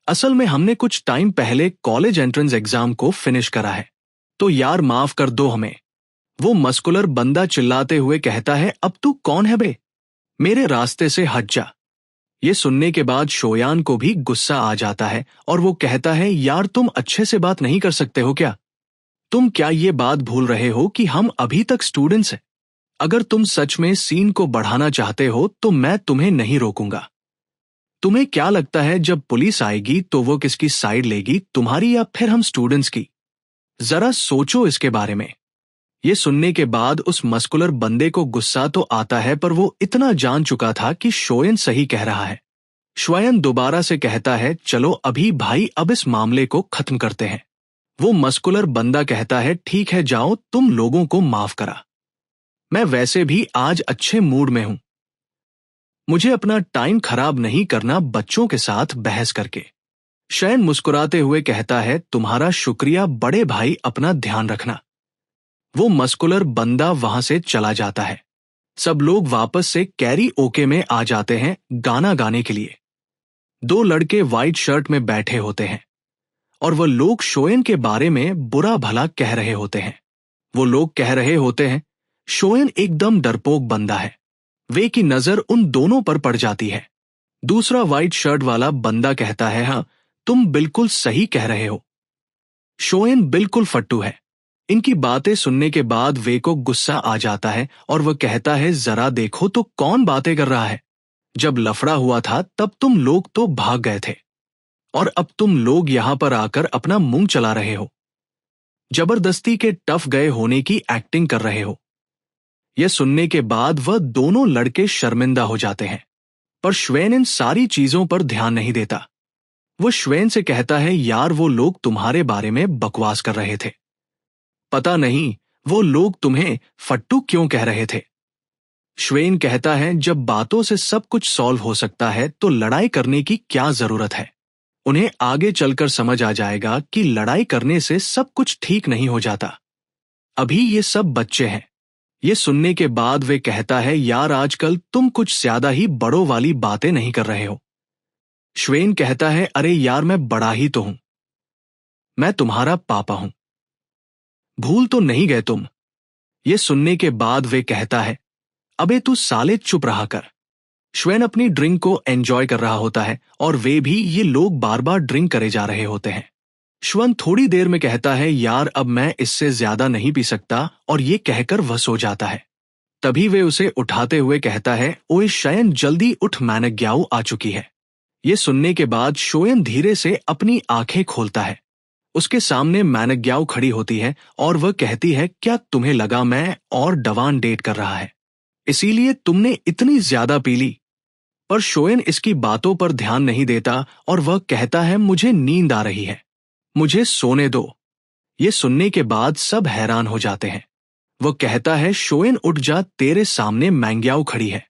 असल में हमने कुछ टाइम पहले कॉलेज एंट्रेंस एग्जाम को फिनिश करा है, तो यार माफ कर दो हमें। वो मस्कुलर बंदा चिल्लाते हुए कहता है, अब तू कौन है बे? मेरे रास्ते से हट जा। ये सुनने के बाद शोयान को भी गुस्सा आ जाता है और वो कहता है, यार तुम अच्छे से बात नहीं कर सकते हो क्या? तुम क्या ये बात भूल रहे हो कि हम अभी तक स्टूडेंट्स हैं? अगर तुम सच में सीन को बढ़ाना चाहते हो तो मैं तुम्हें नहीं रोकूंगा। तुम्हें क्या लगता है जब पुलिस आएगी तो वो किसकी साइड लेगी, तुम्हारी या फिर हम स्टूडेंट्स की? जरा सोचो इसके बारे में। ये सुनने के बाद उस मस्कुलर बंदे को गुस्सा तो आता है, पर वो इतना जान चुका था कि शोयन सही कह रहा है। शोयन दोबारा से कहता है, चलो अभी भाई, अब इस मामले को खत्म करते हैं। वो मस्कुलर बंदा कहता है, ठीक है जाओ, तुम लोगों को माफ करा। मैं वैसे भी आज अच्छे मूड में हूं। मुझे अपना टाइम खराब नहीं करना बच्चों के साथ बहस करके। शयन मुस्कुराते हुए कहता है, तुम्हारा शुक्रिया बड़े भाई, अपना ध्यान रखना। वो मस्कुलर बंदा वहां से चला जाता है। सब लोग वापस से कैरी ओके में आ जाते हैं गाना गाने के लिए। दो लड़के व्हाइट शर्ट में बैठे होते हैं और वो लोग शोयन के बारे में बुरा भला कह रहे होते हैं। वो लोग कह रहे होते हैं, शोयन एकदम डरपोक बंदा है। वे की नजर उन दोनों पर पड़ जाती है। दूसरा व्हाइट शर्ट वाला बंदा कहता है, हाँ तुम बिल्कुल सही कह रहे हो, शोयन बिल्कुल फट्टू है। इनकी बातें सुनने के बाद वे को गुस्सा आ जाता है और वह कहता है, जरा देखो तो कौन बातें कर रहा है। जब लफड़ा हुआ था तब तुम लोग तो भाग गए थे और अब तुम लोग यहां पर आकर अपना मुंह चला रहे हो, जबरदस्ती के टफ गए होने की एक्टिंग कर रहे हो। यह सुनने के बाद वह दोनों लड़के शर्मिंदा हो जाते हैं, पर श्वेन इन सारी चीजों पर ध्यान नहीं देता। वो श्वेन से कहता है, यार वो लोग तुम्हारे बारे में बकवास कर रहे थे। पता नहीं वो लोग तुम्हें फट्टू क्यों कह रहे थे। श्वेन कहता है, जब बातों से सब कुछ सॉल्व हो सकता है तो लड़ाई करने की क्या जरूरत है। उन्हें आगे चलकर समझ आ जाएगा कि लड़ाई करने से सब कुछ ठीक नहीं हो जाता। अभी ये सब बच्चे हैं। ये सुनने के बाद वे कहता है, यार आजकल तुम कुछ ज्यादा ही बड़ों वाली बातें नहीं कर रहे हो। श्वेन कहता है, अरे यार मैं बड़ा ही तो हूं, मैं तुम्हारा पापा हूं, भूल तो नहीं गए तुम। ये सुनने के बाद वे कहता है, अबे तू साले चुप रहा कर। श्वेन अपनी ड्रिंक को एंजॉय कर रहा होता है और वे भी, ये लोग बार बार ड्रिंक करे जा रहे होते हैं। श्वेन थोड़ी देर में कहता है, यार अब मैं इससे ज्यादा नहीं पी सकता, और ये कहकर वह सो जाता है। तभी वे उसे उठाते हुए कहता है, ओए शयन जल्दी उठ, मैनग्याओ आ चुकी है। ये सुनने के बाद शोयन धीरे से अपनी आंखें खोलता है। उसके सामने मैनग्याओ खड़ी होती है और वह कहती है, क्या तुम्हें लगा मैं और डवान डेट कर रहा है, इसीलिए तुमने इतनी ज्यादा पी ली? पर शोयन इसकी बातों पर ध्यान नहीं देता और वह कहता है, मुझे नींद आ रही है, मुझे सोने दो। ये सुनने के बाद सब हैरान हो जाते हैं। वह कहता है, शोयन उठ जा, तेरे सामने मैंग्याओ खड़ी है।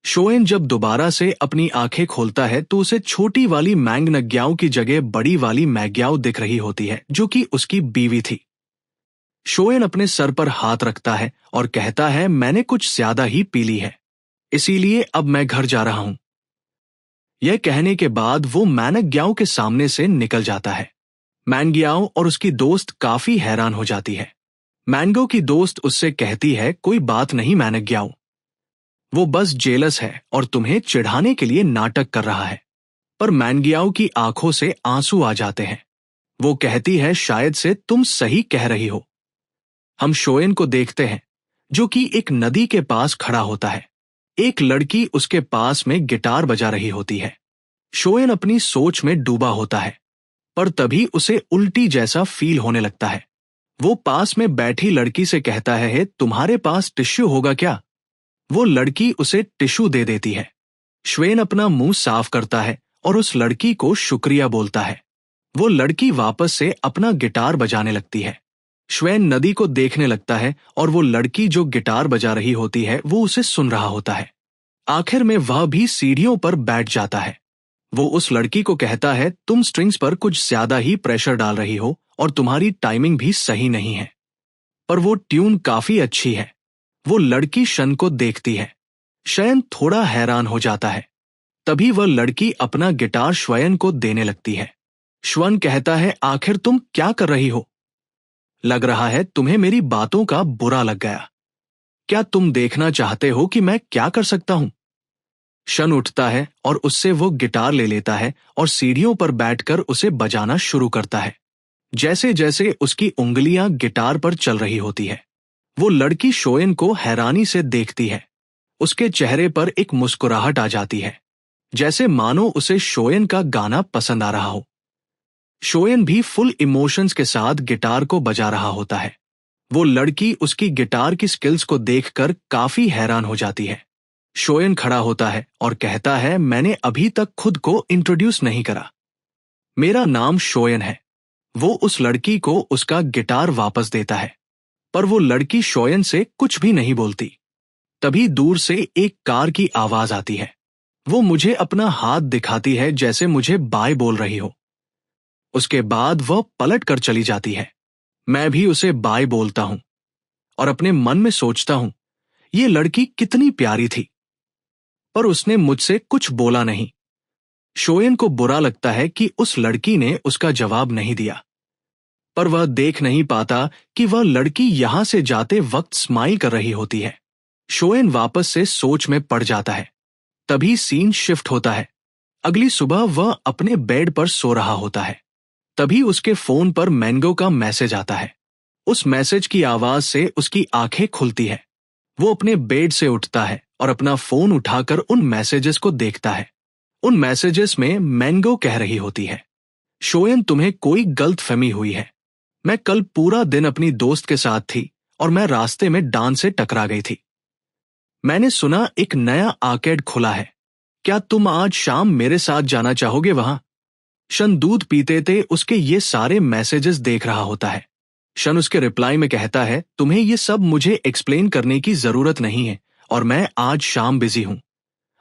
शोयन जब दोबारा से अपनी आंखें खोलता है तो उसे छोटी वाली मैंगनग्याओ की जगह बड़ी वाली मैग्याओ दिख रही होती है, जो कि उसकी बीवी थी। शोयन अपने सर पर हाथ रखता है और कहता है, मैंने कुछ ज्यादा ही पी ली है, इसीलिए अब मैं घर जा रहा हूं। यह कहने के बाद वो मैंग्याओ के सामने से निकल जाता है। मैंग्याओ और उसकी दोस्त काफी हैरान हो जाती है। मैंगो की दोस्त उससे कहती है, कोई बात नहीं मैंग्याओ, वो बस जेलस है और तुम्हें चिढ़ाने के लिए नाटक कर रहा है। पर मैंग्याओ की आंखों से आंसू आ जाते हैं। वो कहती है, शायद से तुम सही कह रही हो। हम शोयन को देखते हैं, जो कि एक नदी के पास खड़ा होता है। एक लड़की उसके पास में गिटार बजा रही होती है। शोयन अपनी सोच में डूबा होता है, पर तभी उसे उल्टी जैसा फील होने लगता है। वो पास में बैठी लड़की से कहता है, तुम्हारे पास टिश्यू होगा क्या? वो लड़की उसे टिश्यू दे देती है। श्वेन अपना मुंह साफ करता है और उस लड़की को शुक्रिया बोलता है। वो लड़की वापस से अपना गिटार बजाने लगती है। श्वेन नदी को देखने लगता है और वो लड़की जो गिटार बजा रही होती है वो उसे सुन रहा होता है। आखिर में वह भी सीढ़ियों पर बैठ जाता है। वो उस लड़की को कहता है, तुम स्ट्रिंग्स पर कुछ ज्यादा ही प्रेशर डाल रही हो और तुम्हारी टाइमिंग भी सही नहीं है, पर वो ट्यून काफी अच्छी है। वो लड़की शन को देखती है। शयन थोड़ा हैरान हो जाता है। तभी वह लड़की अपना गिटार श्वयन को देने लगती है। श्वन कहता है, आखिर तुम क्या कर रही हो? लग रहा है तुम्हें मेरी बातों का बुरा लग गया। क्या तुम देखना चाहते हो कि मैं क्या कर सकता हूं? शन उठता है और उससे वो गिटार ले लेता है और सीढ़ियों पर बैठकर उसे बजाना शुरू करता है। जैसे जैसे उसकी उंगलियां गिटार पर चल रही होती है, वो लड़की शोयन को हैरानी से देखती है। उसके चेहरे पर एक मुस्कुराहट आ जाती है, जैसे मानो उसे शोयन का गाना पसंद आ रहा हो। शोयन भी फुल इमोशंस के साथ गिटार को बजा रहा होता है। वो लड़की उसकी गिटार की स्किल्स को देखकर काफी हैरान हो जाती है। शोयन खड़ा होता है और कहता है, मैंने अभी तक खुद को इंट्रोड्यूस नहीं करा। मेरा नाम शोयन है। वो उस लड़की को उसका गिटार वापस देता है, पर वो लड़की शोयन से कुछ भी नहीं बोलती। तभी दूर से एक कार की आवाज आती है। वो मुझे अपना हाथ दिखाती है, जैसे मुझे बाय बोल रही हो। उसके बाद वह पलट कर चली जाती है। मैं भी उसे बाय बोलता हूं और अपने मन में सोचता हूं, ये लड़की कितनी प्यारी थी। पर उसने मुझसे कुछ बोला नहीं। शोयन को बुरा लगता है कि उस लड़की ने उसका जवाब नहीं दिया, पर वह देख नहीं पाता कि वह लड़की यहां से जाते वक्त स्माइल कर रही होती है। शोयन वापस से सोच में पड़ जाता है। तभी सीन शिफ्ट होता है। अगली सुबह वह अपने बेड पर सो रहा होता है। तभी उसके फोन पर मैंगो का मैसेज आता है। उस मैसेज की आवाज से उसकी आंखें खुलती है। वो अपने बेड से उठता है और अपना फोन उठाकर उन मैसेजेस को देखता है। उन मैसेजेस में मैंगो कह रही होती है, शोयन तुम्हें कोई गलतफहमी हुई है। मैं कल पूरा दिन अपनी दोस्त के साथ थी और मैं रास्ते में डांस से टकरा गई थी। मैंने सुना एक नया आर्केड खुला है। क्या तुम आज शाम मेरे साथ जाना चाहोगे वहां? शन दूध पीते थे उसके ये सारे मैसेजेस देख रहा होता है। शन उसके रिप्लाई में कहता है, तुम्हें ये सब मुझे एक्सप्लेन करने की जरूरत नहीं है और मैं आज शाम बिजी हूं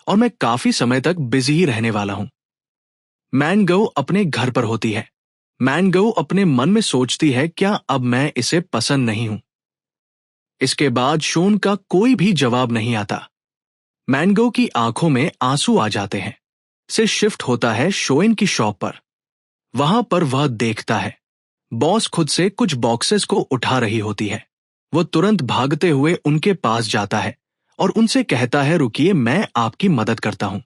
और मैं काफी समय तक बिजी ही रहने वाला हूं। मैंगो अपने घर पर होती है। मैंगो अपने मन में सोचती है, क्या अब मैं इसे पसंद नहीं हूं? इसके बाद शोन का कोई भी जवाब नहीं आता। मैंगो की आंखों में आंसू आ जाते हैं। से शिफ्ट होता है शोयन की शॉप पर। वहां पर वह देखता है बॉस खुद से कुछ बॉक्सेस को उठा रही होती है। वो तुरंत भागते हुए उनके पास जाता है और उनसे कहता है, रुकिए, मैं आपकी मदद करता हूं।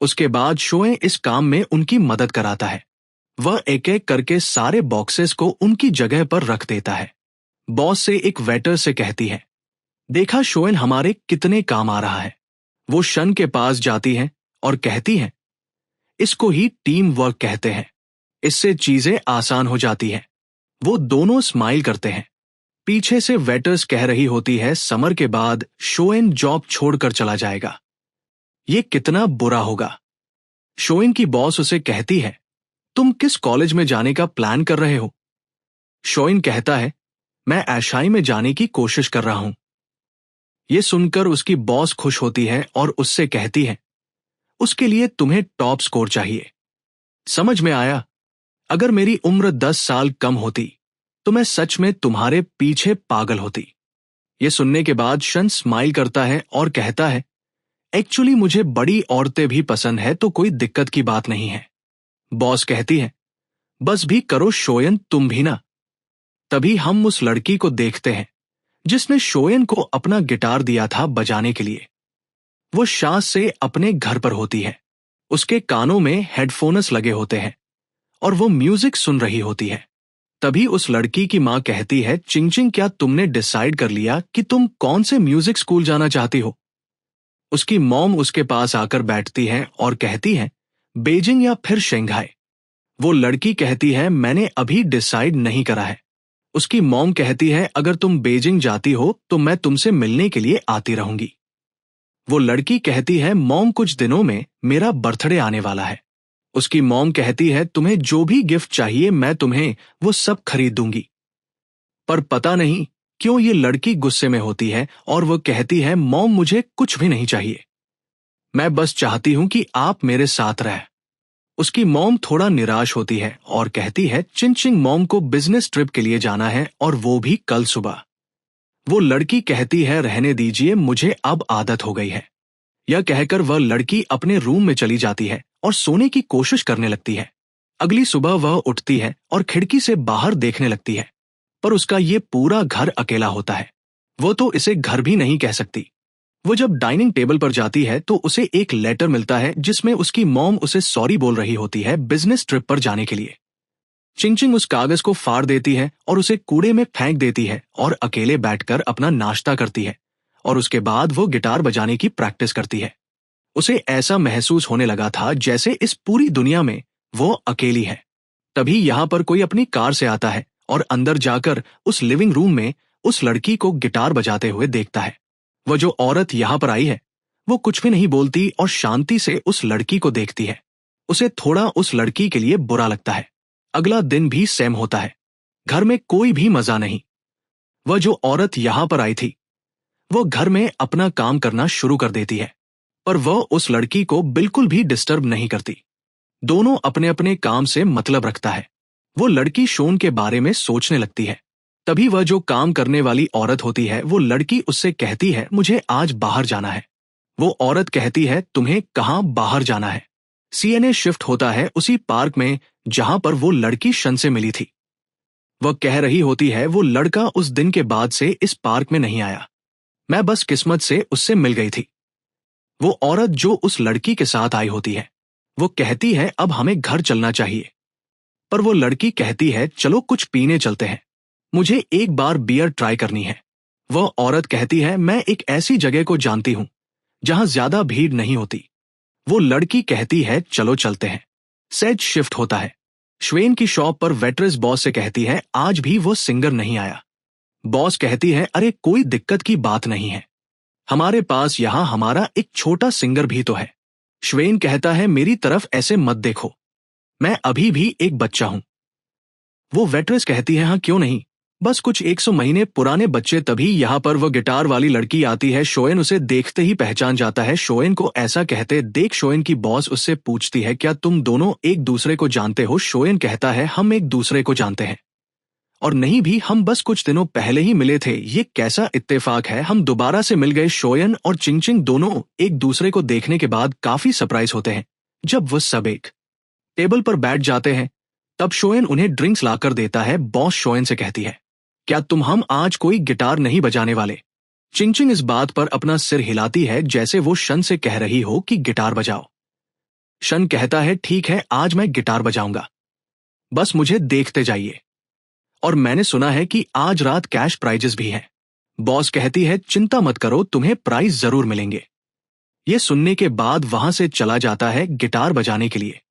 उसके बाद शोए इस काम में उनकी मदद कराता है। वह एक एक करके सारे बॉक्सेस को उनकी जगह पर रख देता है। बॉस से एक वेटर से कहती है, देखा शोएन हमारे कितने काम आ रहा है। वो शन के पास जाती है और कहती है, इसको ही टीम वर्क कहते हैं। इससे चीजें आसान हो जाती हैं। वो दोनों स्माइल करते हैं। पीछे से वेटर्स कह रही होती है, समर के बाद शोएन जॉब छोड़कर चला जाएगा। ये कितना बुरा होगा। शोएन की बॉस उसे कहती है, तुम किस कॉलेज में जाने का प्लान कर रहे हो? शोएन कहता है, मैं एशाई में जाने की कोशिश कर रहा हूं। ये सुनकर उसकी बॉस खुश होती है और उससे कहती है, उसके लिए तुम्हें टॉप स्कोर चाहिए। समझ में आया? अगर मेरी उम्र 10 साल कम होती तो मैं सच में तुम्हारे पीछे पागल होती। ये सुनने के बाद शन स्माइल करता है और कहता है, एक्चुअली मुझे बड़ी औरतें भी पसंद है, तो कोई दिक्कत की बात नहीं है। बॉस कहती है, बस भी करो शोयन, तुम भी ना। तभी हम उस लड़की को देखते हैं जिसने शोयन को अपना गिटार दिया था बजाने के लिए। वो शास से अपने घर पर होती है। उसके कानों में हेडफोन्स लगे होते हैं और वो म्यूजिक सुन रही होती है। तभी उस लड़की की माँ कहती है, चिंगचिंग, क्या तुमने डिसाइड कर लिया कि तुम कौन से म्यूजिक स्कूल जाना चाहती हो? उसकी मॉम उसके पास आकर बैठती है और कहती है, बीजिंग या फिर शंघाई। वो लड़की कहती है, मैंने अभी डिसाइड नहीं करा है। उसकी मॉम कहती है, अगर तुम बीजिंग जाती हो तो मैं तुमसे मिलने के लिए आती रहूंगी। वो लड़की कहती है, मॉम, कुछ दिनों में मेरा बर्थडे आने वाला है। उसकी मॉम कहती है, तुम्हें जो भी गिफ्ट चाहिए मैं तुम्हें वो सब खरीद दूंगी। पर पता नहीं क्यों ये लड़की गुस्से में होती है और वो कहती है, मॉम, मुझे कुछ भी नहीं चाहिए। मैं बस चाहती हूं कि आप मेरे साथ रहें। उसकी मॉम थोड़ा निराश होती है और कहती है, चिंचिंग, मॉम को बिजनेस ट्रिप के लिए जाना है और वो भी कल सुबह। वो लड़की कहती है, रहने दीजिए, मुझे अब आदत हो गई है। यह कहकर वह लड़की अपने रूम में चली जाती है और सोने की कोशिश करने लगती है। अगली सुबह वह उठती है और खिड़की से बाहर देखने लगती है, पर उसका ये पूरा घर अकेला होता है। वो तो इसे घर भी नहीं कह सकती। वो जब डाइनिंग टेबल पर जाती है तो उसे एक लेटर मिलता है जिसमें उसकी मॉम उसे सॉरी बोल रही होती है बिजनेस ट्रिप पर जाने के लिए। चिंचिंग उस कागज को फाड़ देती है और उसे कूड़े में फेंक देती है और अकेले बैठकर अपना नाश्ता करती है, और उसके बाद वो गिटार बजाने की प्रैक्टिस करती है। उसे ऐसा महसूस होने लगा था जैसे इस पूरी दुनिया में वो अकेली है। तभी यहाँ पर कोई अपनी कार से आता है और अंदर जाकर उस लिविंग रूम में उस लड़की को गिटार बजाते हुए देखता है। वह जो औरत यहाँ पर आई है वो कुछ भी नहीं बोलती और शांति से उस लड़की को देखती है। उसे थोड़ा उस लड़की के लिए बुरा लगता है। अगला दिन भी सेम होता है। घर में कोई भी मजा नहीं। वह जो औरत यहाँ पर आई थी वो घर में अपना काम करना शुरू कर देती है, पर वह उस लड़की को बिल्कुल भी डिस्टर्ब नहीं करती। दोनों अपने अपने काम से मतलब रखता है। वो लड़की शोन के बारे में सोचने लगती है। तभी वह जो काम करने वाली औरत होती है वो लड़की उससे कहती है, मुझे आज बाहर जाना है। वो औरत कहती है, तुम्हें कहाँ बाहर जाना है? सीएनए शिफ्ट होता है उसी पार्क में जहां पर वो लड़की शन से मिली थी। वह कह रही होती है, वो लड़का उस दिन के बाद से इस पार्क में नहीं आया। मैं बस किस्मत से उससे मिल गई थी। वो औरत जो उस लड़की के साथ आई होती है वो कहती है, अब हमें घर चलना चाहिए। पर वो लड़की कहती है, चलो कुछ पीने चलते हैं, मुझे एक बार बियर ट्राई करनी है। वह औरत कहती है, मैं एक ऐसी जगह को जानती हूं जहां ज्यादा भीड़ नहीं होती। वो लड़की कहती है, चलो चलते हैं। सेज शिफ्ट होता है। श्वेन की शॉप पर वेट्रेस बॉस से कहती है, आज भी वो सिंगर नहीं आया। बॉस कहती है, अरे कोई दिक्कत की बात नहीं है, हमारे पास यहाँ हमारा एक छोटा सिंगर भी तो है। श्वेन कहता है, मेरी तरफ ऐसे मत देखो, मैं अभी भी एक बच्चा हूं। वो वेट्रेस कहती है, हाँ क्यों नहीं, बस कुछ 100 महीने पुराने बच्चे। तभी यहाँ पर वह गिटार वाली लड़की आती है। शोएन उसे देखते ही पहचान जाता है। शोएन को ऐसा कहते देख शोएन की बॉस उससे पूछती है, क्या तुम दोनों एक दूसरे को जानते हो? शोएन कहता है, हम एक दूसरे को जानते हैं, और नहीं भी, हम बस कुछ दिनों पहले ही मिले थे। ये कैसा इत्तेफाक है, हम दोबारा से मिल गए। शोएन और चिंगचिंग दोनों एक दूसरे को देखने के बाद काफी सरप्राइज होते हैं। जब वो सब एक टेबल पर बैठ जाते हैं तब शोएन उन्हें ड्रिंक्स लाकर देता है। बॉस शोएन से कहती है, क्या तुम हम आज कोई गिटार नहीं बजाने वाले? चिंगचिंग इस बात पर अपना सिर हिलाती है जैसे वो शन से कह रही हो कि गिटार बजाओ। शन कहता है, ठीक है, आज मैं गिटार बजाऊंगा, बस मुझे देखते जाइए। और मैंने सुना है कि आज रात कैश प्राइजेस भी हैं। बॉस कहती है, चिंता मत करो, तुम्हें प्राइज जरूर मिलेंगे। ये सुनने के बाद वहां से चला जाता है गिटार बजाने के लिए।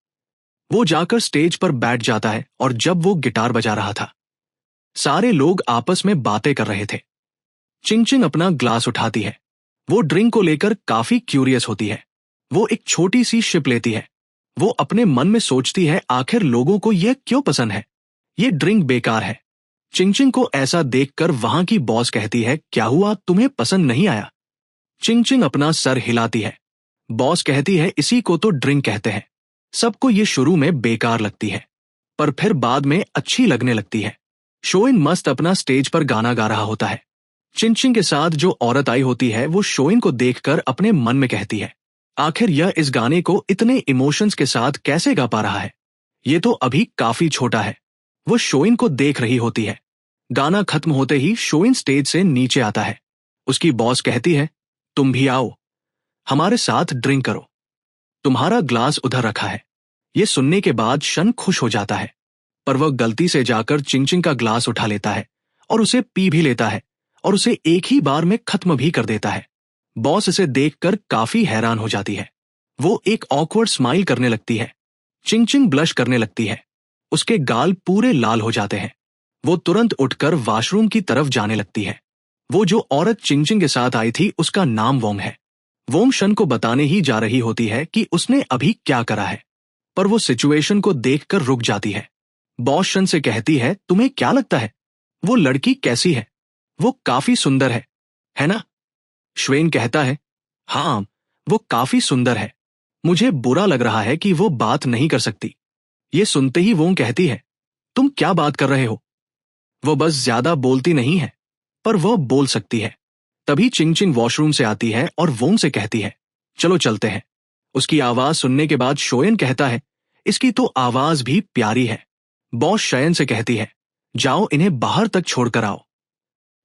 वो जाकर स्टेज पर बैठ जाता है और जब वो गिटार बजा रहा था सारे लोग आपस में बातें कर रहे थे। चिंगचिंग अपना ग्लास उठाती है। वो ड्रिंक को लेकर काफी क्यूरियस होती है। वो एक छोटी सी शिप लेती है। वो अपने मन में सोचती है, आखिर लोगों को यह क्यों पसंद है? ये ड्रिंक बेकार है। चिंगचिंग को ऐसा देखकर वहां की बॉस कहती है, क्या हुआ, तुम्हें पसंद नहीं आया? चिंगचिंग अपना सर हिलाती है। बॉस कहती है, इसी को तो ड्रिंक कहते हैं। सबको ये शुरू में बेकार लगती है पर फिर बाद में अच्छी लगने लगती है। शोइन मस्त अपना स्टेज पर गाना गा रहा होता है। चिंगचिंग के साथ जो औरत आई होती है वो शोइन को देखकर अपने मन में कहती है, आखिर यह इस गाने को इतने इमोशंस के साथ कैसे गा पा रहा है? ये तो अभी काफी छोटा है। वो शोइन को देख रही होती है। गाना खत्म होते ही शोइन स्टेज से नीचे आता है। उसकी बॉस कहती है, तुम भी आओ, हमारे साथ ड्रिंक करो, तुम्हारा ग्लास उधर रखा है। ये सुनने के बाद शन खुश हो जाता है, पर वह गलती से जाकर चिंगचिंग का ग्लास उठा लेता है और उसे पी भी लेता है और उसे एक ही बार में खत्म भी कर देता है। बॉस इसे देखकर काफी हैरान हो जाती है। वो एक ऑकवर्ड स्माइल करने लगती है। चिंगचिंग ब्लश करने लगती है। उसके गाल पूरे लाल हो जाते हैं। वो तुरंत उठकर वॉशरूम की तरफ जाने लगती है। वो जो औरत चिंगचिंग के साथ आई थी उसका नाम वोंग है। वोंग शन को बताने ही जा रही होती है कि उसने अभी क्या करा है, पर वो सिचुएशन को देखकर रुक जाती है। बॉस शन से कहती है, तुम्हें क्या लगता है वो लड़की कैसी है? वो काफी सुंदर है ना? श्वेन कहता है, हाँ, वो काफी सुंदर है। मुझे बुरा लग रहा है कि वो बात नहीं कर सकती। ये सुनते ही वो कहती है, तुम क्या बात कर रहे हो? वो बस ज्यादा बोलती नहीं है, पर वह बोल सकती है। तभी चिंग चिंग वॉशरूम से आती है और वोंग से कहती है, चलो चलते हैं। उसकी आवाज सुनने के बाद शोयन कहता है, इसकी तो आवाज भी प्यारी है। बॉस शयन से कहती है, जाओ इन्हें बाहर तक छोड़कर आओ।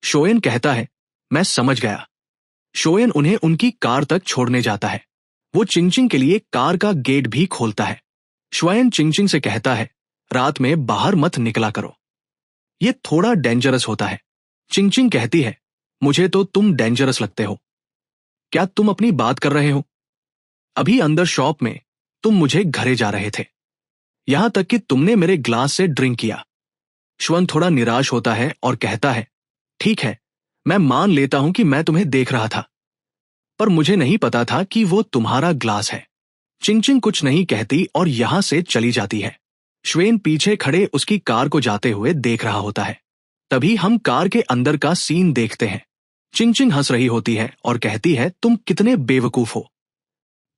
शोयन कहता है, मैं समझ गया। शोयन उन्हें उनकी कार तक छोड़ने जाता है। वो चिंगचिंग के लिए कार का गेट भी खोलता है। शोयन चिंगचिंग से कहता है, रात में बाहर मत निकला करो, ये थोड़ा डेंजरस होता है। चिंगचिंग कहती है, मुझे तो तुम डेंजरस लगते हो। क्या तुम अपनी बात कर रहे हो? अभी अंदर शॉप में तुम मुझे घरे जा रहे थे, यहां तक कि तुमने मेरे ग्लास से ड्रिंक किया। श्वन थोड़ा निराश होता है और कहता है, ठीक है, मैं मान लेता हूं कि मैं तुम्हें देख रहा था, पर मुझे नहीं पता था कि वो तुम्हारा ग्लास है। चिंगचिंग कुछ नहीं कहती और यहां से चली जाती है। श्वेन पीछे खड़े उसकी कार को जाते हुए देख रहा होता है। तभी हम कार के अंदर का सीन देखते हैं। चिंगचिंग हंस रही होती है और कहती है, तुम कितने बेवकूफ हो,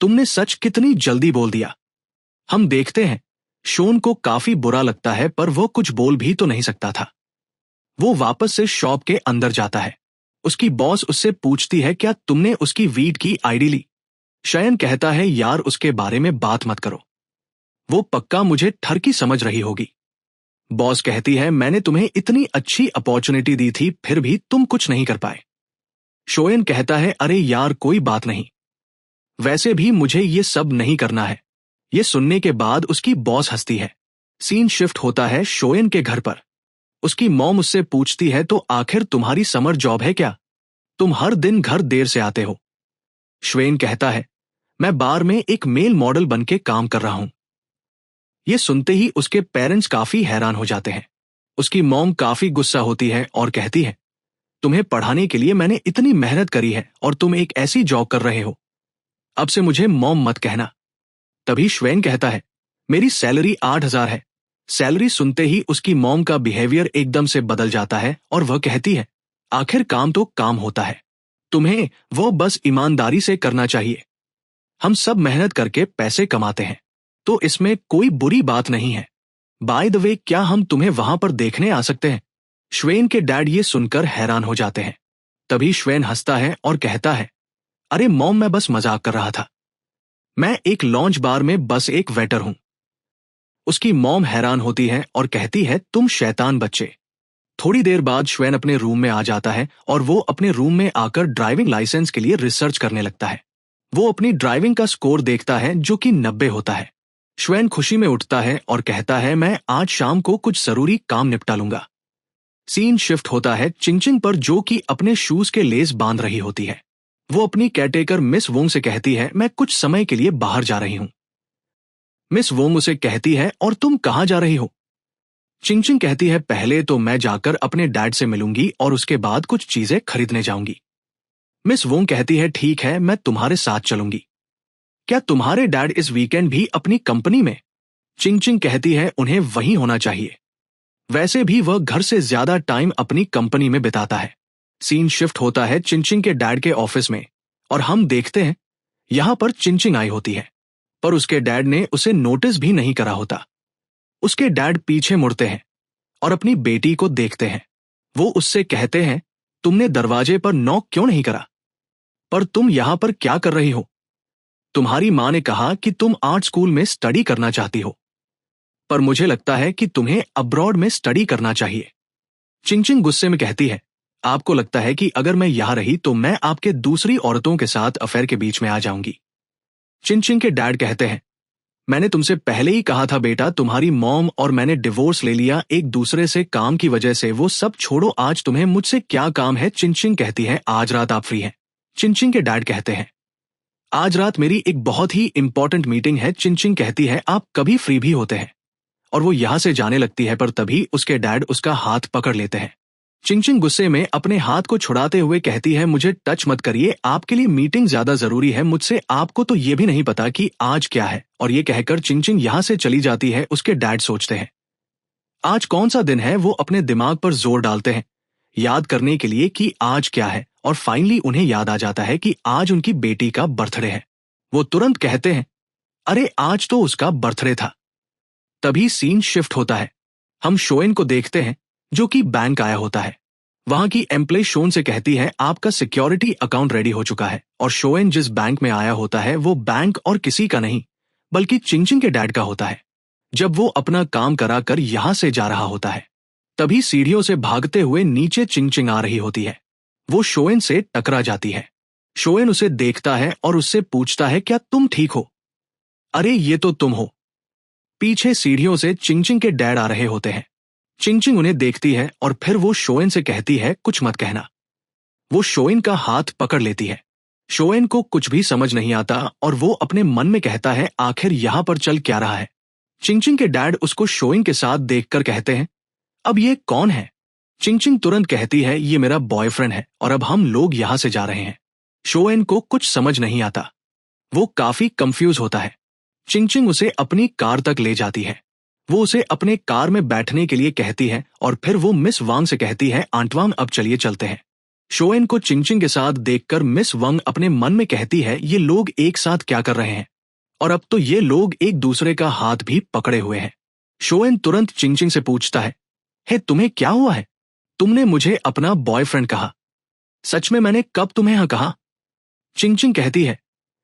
तुमने सच कितनी जल्दी बोल दिया। हम देखते हैं शोन को काफी बुरा लगता है, पर वो कुछ बोल भी तो नहीं सकता था। वो वापस से शॉप के अंदर जाता है। उसकी बॉस उससे पूछती है, क्या तुमने उसकी वीट की आईडी ली? शयन कहता है, यार उसके बारे में बात मत करो, वो पक्का मुझे ठरकी समझ रही होगी। बॉस कहती है, मैंने तुम्हें इतनी अच्छी अपॉर्चुनिटी दी थी, फिर भी तुम कुछ नहीं कर पाए। शोयन कहता है, अरे यार कोई बात नहीं, वैसे भी मुझे ये सब नहीं करना है। ये सुनने के बाद उसकी बॉस हंसती है। सीन शिफ्ट होता है शोयन के घर पर। उसकी मॉम उससे पूछती है, तो आखिर तुम्हारी समर जॉब है क्या? तुम हर दिन घर देर से आते हो। श्वेन कहता है, मैं बार में एक मेल मॉडल बन के काम कर रहा हूं। ये सुनते ही उसके पेरेंट्स काफी हैरान हो जाते हैं। उसकी मॉम काफी गुस्सा होती है और कहती है, तुम्हें पढ़ाने के लिए मैंने इतनी मेहनत करी है और तुम एक ऐसी जॉब कर रहे हो। अब से मुझे मॉम मत कहना। तभी श्वेन कहता है, मेरी सैलरी 8,000 है। सैलरी सुनते ही उसकी मॉम का बिहेवियर एकदम से बदल जाता है और वह कहती है, आखिर काम तो काम होता है, तुम्हें वो बस ईमानदारी से करना चाहिए। हम सब मेहनत करके पैसे कमाते हैं, तो इसमें कोई बुरी बात नहीं है। बाय द वे, क्या हम तुम्हें वहां पर देखने आ सकते हैं? श्वेन के डैड ये सुनकर हैरान हो जाते हैं। तभी श्वेन हंसता है और कहता है, अरे मॉम, मैं बस मजाक कर रहा था, मैं एक लॉन्च बार में बस एक वेटर हूं। उसकी मॉम हैरान होती है और कहती है, तुम शैतान बच्चे। थोड़ी देर बाद श्वेन अपने रूम में आ जाता है और वो अपने रूम में आकर ड्राइविंग लाइसेंस के लिए रिसर्च करने लगता है। वो अपनी ड्राइविंग का स्कोर देखता है जो कि 90 होता है। श्वेन खुशी में उठता है और कहता है, मैं आज शाम को कुछ जरूरी काम निपटा लूंगा। सीन शिफ्ट होता है चिंगचिंग पर, जो कि अपने शूज के लेस बांध रही होती है। वो अपनी केयरटेकर मिस वोंग से कहती है, मैं कुछ समय के लिए बाहर जा रही हूं। मिस वोंग उसे कहती है, और तुम कहां जा रही हो? चिंगचिंग कहती है, पहले तो मैं जाकर अपने डैड से मिलूंगी और उसके बाद कुछ चीजें खरीदने जाऊंगी। मिस वोंग कहती है, ठीक है, मैं तुम्हारे साथ चलूंगी। क्या तुम्हारे डैड इस वीकेंड भी अपनी कंपनी में? चिंगचिंग कहती है, उन्हें वहीं होना चाहिए, वैसे भी वह घर से ज्यादा टाइम अपनी कंपनी में बिताता है। सीन शिफ्ट होता है चिंगचिंग के डैड के ऑफिस में और हम देखते हैं यहां पर चिंगचिंग आई होती है, पर उसके डैड ने उसे नोटिस भी नहीं करा होता। उसके डैड पीछे मुड़ते हैं और अपनी बेटी को देखते हैं। वो उससे कहते हैं, तुमने दरवाजे पर नॉक क्यों नहीं करा? पर तुम यहां पर क्या कर रही हो? तुम्हारी मां ने कहा कि तुम आर्ट स्कूल में स्टडी करना चाहती हो, पर मुझे लगता है कि तुम्हें अब्रॉड में स्टडी करना चाहिए। चिंगचिंग गुस्से में कहती है, आपको लगता है कि अगर मैं यहां रही तो मैं आपके दूसरी औरतों के साथ अफेयर के बीच में आ जाऊंगी? चिंगचिंग के डैड कहते हैं, मैंने तुमसे पहले ही कहा था बेटा, तुम्हारी मॉम और मैंने डिवोर्स ले लिया एक दूसरे से काम की वजह से। वो सब छोड़ो, आज तुम्हें मुझसे क्या काम है? चिंगचिंग कहती है, आज रात आप फ्री हैं? चिंगचिंग के डैड कहते हैं, आज रात मेरी एक बहुत ही इंपॉर्टेंट मीटिंग है। चिंगचिंग कहती है, आप कभी फ्री भी होते हैं? और वो यहां से जाने लगती है, पर तभी उसके डैड उसका हाथ पकड़ लेते हैं। चिंगचिंग गुस्से में अपने हाथ को छुड़ाते हुए कहती है, मुझे टच मत करिए, आपके लिए मीटिंग ज्यादा जरूरी है मुझसे, आपको तो ये भी नहीं पता कि आज क्या है। और ये कहकर चिंगचिंग यहां से चली जाती है। उसके डैड सोचते हैं आज कौन सा दिन है। वो अपने दिमाग पर जोर डालते हैं याद करने के लिए कि आज क्या है, और फाइनली उन्हें याद आ जाता है कि आज उनकी बेटी का बर्थडे है। वो तुरंत कहते हैं, अरे आज तो उसका बर्थडे था। तभी सीन शिफ्ट होता है। हम शोएन को देखते हैं जो कि बैंक आया होता है। वहां की एम्प्लॉय शोन से कहती है आपका सिक्योरिटी अकाउंट रेडी हो चुका है, और शोएन जिस बैंक में आया होता है वो बैंक और किसी का नहीं बल्कि चिंगचिंग के डैड का होता है। जब वो अपना काम करा कर यहां से जा रहा होता है, तभी सीढ़ियों से भागते हुए नीचे चिंगचिंग आ रही होती है। वो शोएन से टकरा जाती है। शोएन उसे देखता है और उससे पूछता है क्या तुम ठीक हो? अरे ये तो तुम हो। पीछे सीढ़ियों से चिंगचिंग के डैड आ रहे होते हैं। चिंगचिंग उन्हें देखती है और फिर वो शोएन से कहती है कुछ मत कहना। वो शोएन का हाथ पकड़ लेती है। शोएन को कुछ भी समझ नहीं आता और वो अपने मन में कहता है आखिर यहां पर चल क्या रहा है। चिंगचिंग के डैड उसको शोएन के साथ देखकर कहते हैं अब ये कौन है? चिंगचिंग तुरंत कहती है ये मेरा बॉयफ्रेंड है और अब हम लोग यहां से जा रहे हैं। शोएन को कुछ समझ नहीं आता। वो काफी कंफ्यूज होता है। चिंगचिंग उसे अपनी कार तक ले जाती है। वो उसे अपने कार में बैठने के लिए कहती है और फिर वो मिस वांग से कहती है आंट वांग अब चलिए चलते हैं। शोएन को चिंगचिंग के साथ देखकर मिस वांग अपने मन में कहती है ये लोग एक साथ क्या कर रहे हैं, और अब तो ये लोग एक दूसरे का हाथ भी पकड़े हुए हैं। शोएन तुरंत चिंगचिंग से पूछता है हे तुम्हें क्या हुआ है? तुमने मुझे अपना बॉयफ्रेंड कहा। सच में मैंने कब तुम्हें यहां कहा? चिंगचिंग कहती है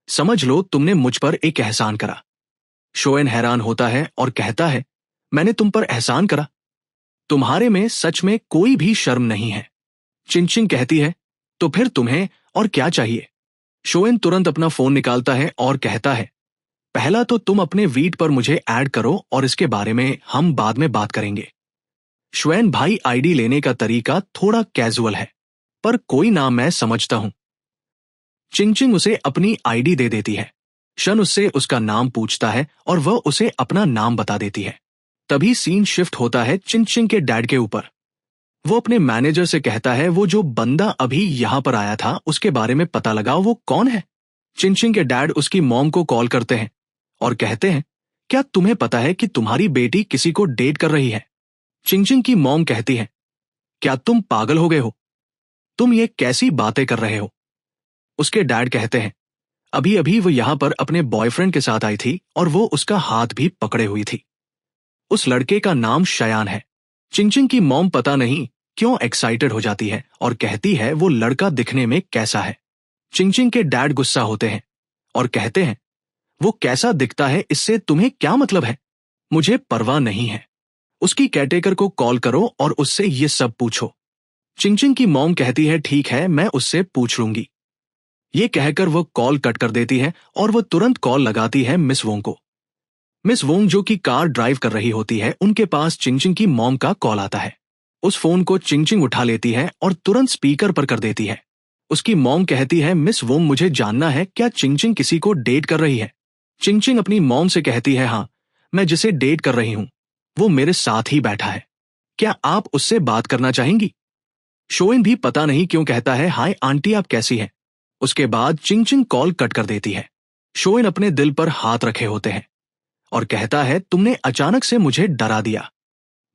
समझ लो तुमने मुझ पर एक एहसान करा। शोएन हैरान होता है और कहता है मैंने तुम पर एहसान करा? तुम्हारे में सच में कोई भी शर्म नहीं है। चिंगचिंग कहती है तो फिर तुम्हें और क्या चाहिए? शोएन तुरंत अपना फोन निकालता है और कहता है पहला तो तुम अपने वीट पर मुझे ऐड करो और इसके बारे में हम बाद में बात करेंगे। शोएन भाई आईडी लेने का तरीका थोड़ा कैजुअल है, पर कोई ना मैं समझता हूं। चिंगचिंग उसे अपनी आईडी दे देती है। शन उससे उसका नाम पूछता है और वह उसे अपना नाम बता देती है। तभी सीन शिफ्ट होता है चिंगचिंग के डैड के ऊपर। वो अपने मैनेजर से कहता है वो जो बंदा अभी यहां पर आया था उसके बारे में पता लगाओ वो कौन है। चिंगचिंग के डैड उसकी मॉम को कॉल करते हैं और कहते हैं क्या तुम्हें पता है कि तुम्हारी बेटी किसी को डेट कर रही है? चिंगचिंग की मॉम कहती है क्या तुम पागल हो गए हो? तुम ये कैसी बातें कर रहे हो? उसके डैड कहते हैं अभी अभी वो यहां पर अपने बॉयफ्रेंड के साथ आई थी और वो उसका हाथ भी पकड़े हुई थी। उस लड़के का नाम शयान है। चिंगचिंग की मॉम पता नहीं क्यों एक्साइटेड हो जाती है और कहती है वो लड़का दिखने में कैसा है। चिंगचिंग के डैड गुस्सा होते हैं और कहते हैं वो कैसा दिखता है इससे तुम्हें क्या मतलब है? मुझे परवाह नहीं है। उसकी कैटेकर को कॉल करो और उससे ये सब पूछो। चिंगचिंग की मॉम कहती है ठीक है मैं उससे पूछ लूंगी। ये कहकर वो कॉल कट कर देती है और वो तुरंत कॉल लगाती है मिस वोंग को। मिस वोंग जो कि कार ड्राइव कर रही होती है उनके पास चिंगचिंग की मॉम का कॉल आता है। उस फोन को चिंगचिंग उठा लेती है और तुरंत स्पीकर पर कर देती है। उसकी मॉम कहती है मिस वोंग मुझे जानना है क्या चिंगचिंग किसी को डेट कर रही है? चिंगचिंग अपनी मॉम से कहती है हाँ मैं जिसे डेट कर रही हूं वो मेरे साथ ही बैठा है। क्या आप उससे बात करना चाहेंगी? शोएन भी पता नहीं क्यों कहता है हाय आंटी आप कैसी हैं? उसके बाद चिंगचिंग कॉल कट कर देती है। शोएन अपने दिल पर हाथ रखे होते हैं और कहता है तुमने अचानक से मुझे डरा दिया।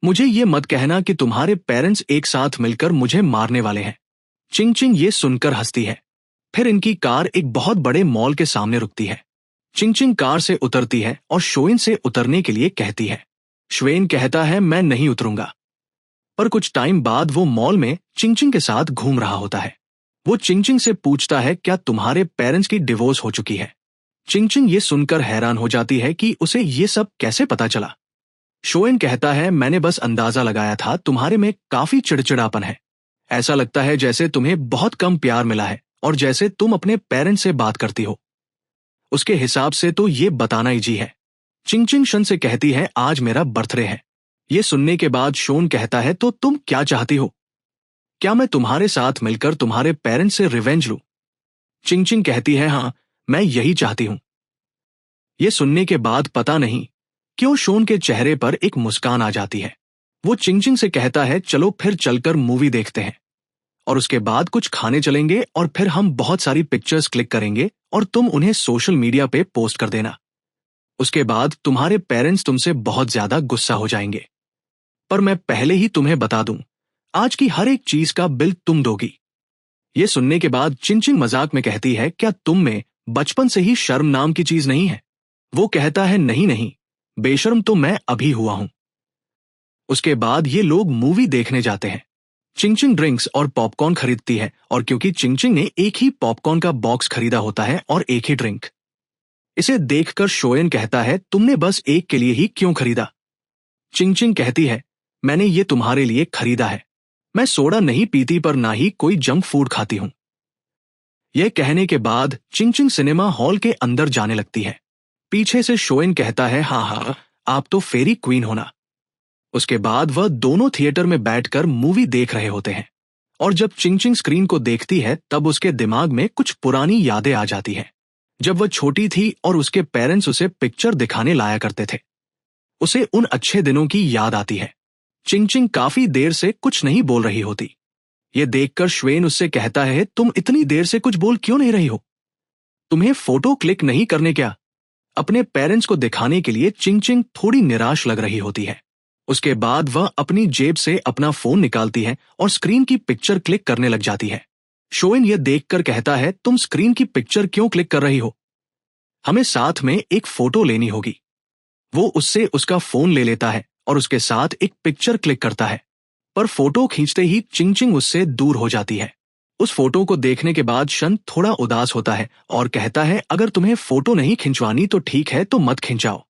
मुझे ये मत कहना कि तुम्हारे पेरेंट्स एक साथ मिलकर मुझे मारने वाले हैं। चिंगचिंग ये सुनकर हंसती है। फिर इनकी कार एक बहुत बड़े मॉल के सामने रुकती है। चिंगचिंग कार से उतरती है और शोएन से उतरने के लिए कहती है। शोएन कहता है मैं नहीं उतरूंगा। पर कुछ टाइम बाद वो मॉल में चिंगचिंग के साथ घूम रहा होता है। वो चिंगचिंग से पूछता है क्या तुम्हारे पेरेंट्स की डिवोर्स हो चुकी है? चिंगचिंग ये सुनकर हैरान हो जाती है कि उसे ये सब कैसे पता चला। शोएन कहता है मैंने बस अंदाजा लगाया था तुम्हारे में काफी चिड़चिड़ापन है। ऐसा लगता है जैसे तुम्हें बहुत कम प्यार मिला है और जैसे तुम अपने पेरेंट्स से बात करती हो। उसके हिसाब से तो ये बताना इजी है। चिंगचिंग शन से कहती है आज मेरा बर्थडे है। ये सुनने के बाद शोन कहता है तो तुम क्या चाहती हो? क्या मैं तुम्हारे साथ मिलकर तुम्हारे पेरेंट्स से रिवेंज लूं? चिंगचिंग कहती है हाँ मैं यही चाहती हूं। ये सुनने के बाद पता नहीं क्यों शोन के चेहरे पर एक मुस्कान आ जाती है। वो चिंगचिंग से कहता है चलो फिर चलकर मूवी देखते हैं और उसके बाद कुछ खाने चलेंगे और फिर हम बहुत सारी पिक्चर्स क्लिक करेंगे और तुम उन्हें सोशल मीडिया पे पोस्ट कर देना। उसके बाद तुम्हारे पेरेंट्स तुमसे बहुत ज्यादा गुस्सा हो जाएंगे। पर मैं पहले ही तुम्हें बता दूं आज की हर एक चीज का बिल तुम दोगी। ये सुनने के बाद चिंगचिंग मजाक में कहती है क्या तुम में बचपन से ही शर्म नाम की चीज नहीं है? वो कहता है नहीं नहीं बेशर्म तो मैं अभी हुआ हूं। उसके बाद ये लोग मूवी देखने जाते हैं। चिंगचिंग ड्रिंक्स और पॉपकॉर्न खरीदती है, और क्योंकि चिंगचिंग ने एक ही पॉपकॉर्न का बॉक्स खरीदा होता है और एक ही ड्रिंक। इसे देखकर शोएन कहता है, तुमने बस एक के लिए ही क्यों खरीदा? चिंगचिंग कहती है, मैंने ये तुम्हारे लिए खरीदा है। मैं सोडा नहीं पीती पर ना ही कोई जंक फूड खाती हूं। यह कहने के बाद चिंगचिंग सिनेमा हॉल के अंदर जाने लगती है। पीछे से शोएन कहता है, हाँ हाँ, आप तो फेरी क्वीन होना। उसके बाद वह दोनों थिएटर में बैठकर मूवी देख रहे होते हैं, और जब चिंगचिंग स्क्रीन को देखती है तब उसके दिमाग में कुछ पुरानी यादें आ जाती है। जब वह छोटी थी और उसके पेरेंट्स उसे पिक्चर दिखाने लाया करते थे, उसे उन अच्छे दिनों की याद आती है। चिंगचिंग काफी देर से कुछ नहीं बोल रही होती। ये देखकर श्वेन उससे कहता है, तुम इतनी देर से कुछ बोल क्यों नहीं रही हो? तुम्हें फोटो क्लिक नहीं करने क्या? अपने पेरेंट्स को दिखाने के लिए चिंगचिंग थोड़ी निराश लग रही होती है। उसके बाद वह अपनी जेब से अपना फोन निकालती है और स्क्रीन की पिक्चर क्लिक करने लग जाती है। शोएन यह देखकर कहता है, तुम स्क्रीन की पिक्चर क्यों क्लिक कर रही हो? हमें साथ में एक फोटो लेनी होगी। वो उससे उसका फोन ले लेता है और उसके साथ एक पिक्चर क्लिक करता है, पर फोटो खींचते ही चिंगचिंग उससे दूर हो जाती है। उस फोटो को देखने के बाद शन थोड़ा उदास होता है और कहता है, अगर तुम्हें फोटो नहीं खिंचवानी तो ठीक है, तो मत खिंचाओ।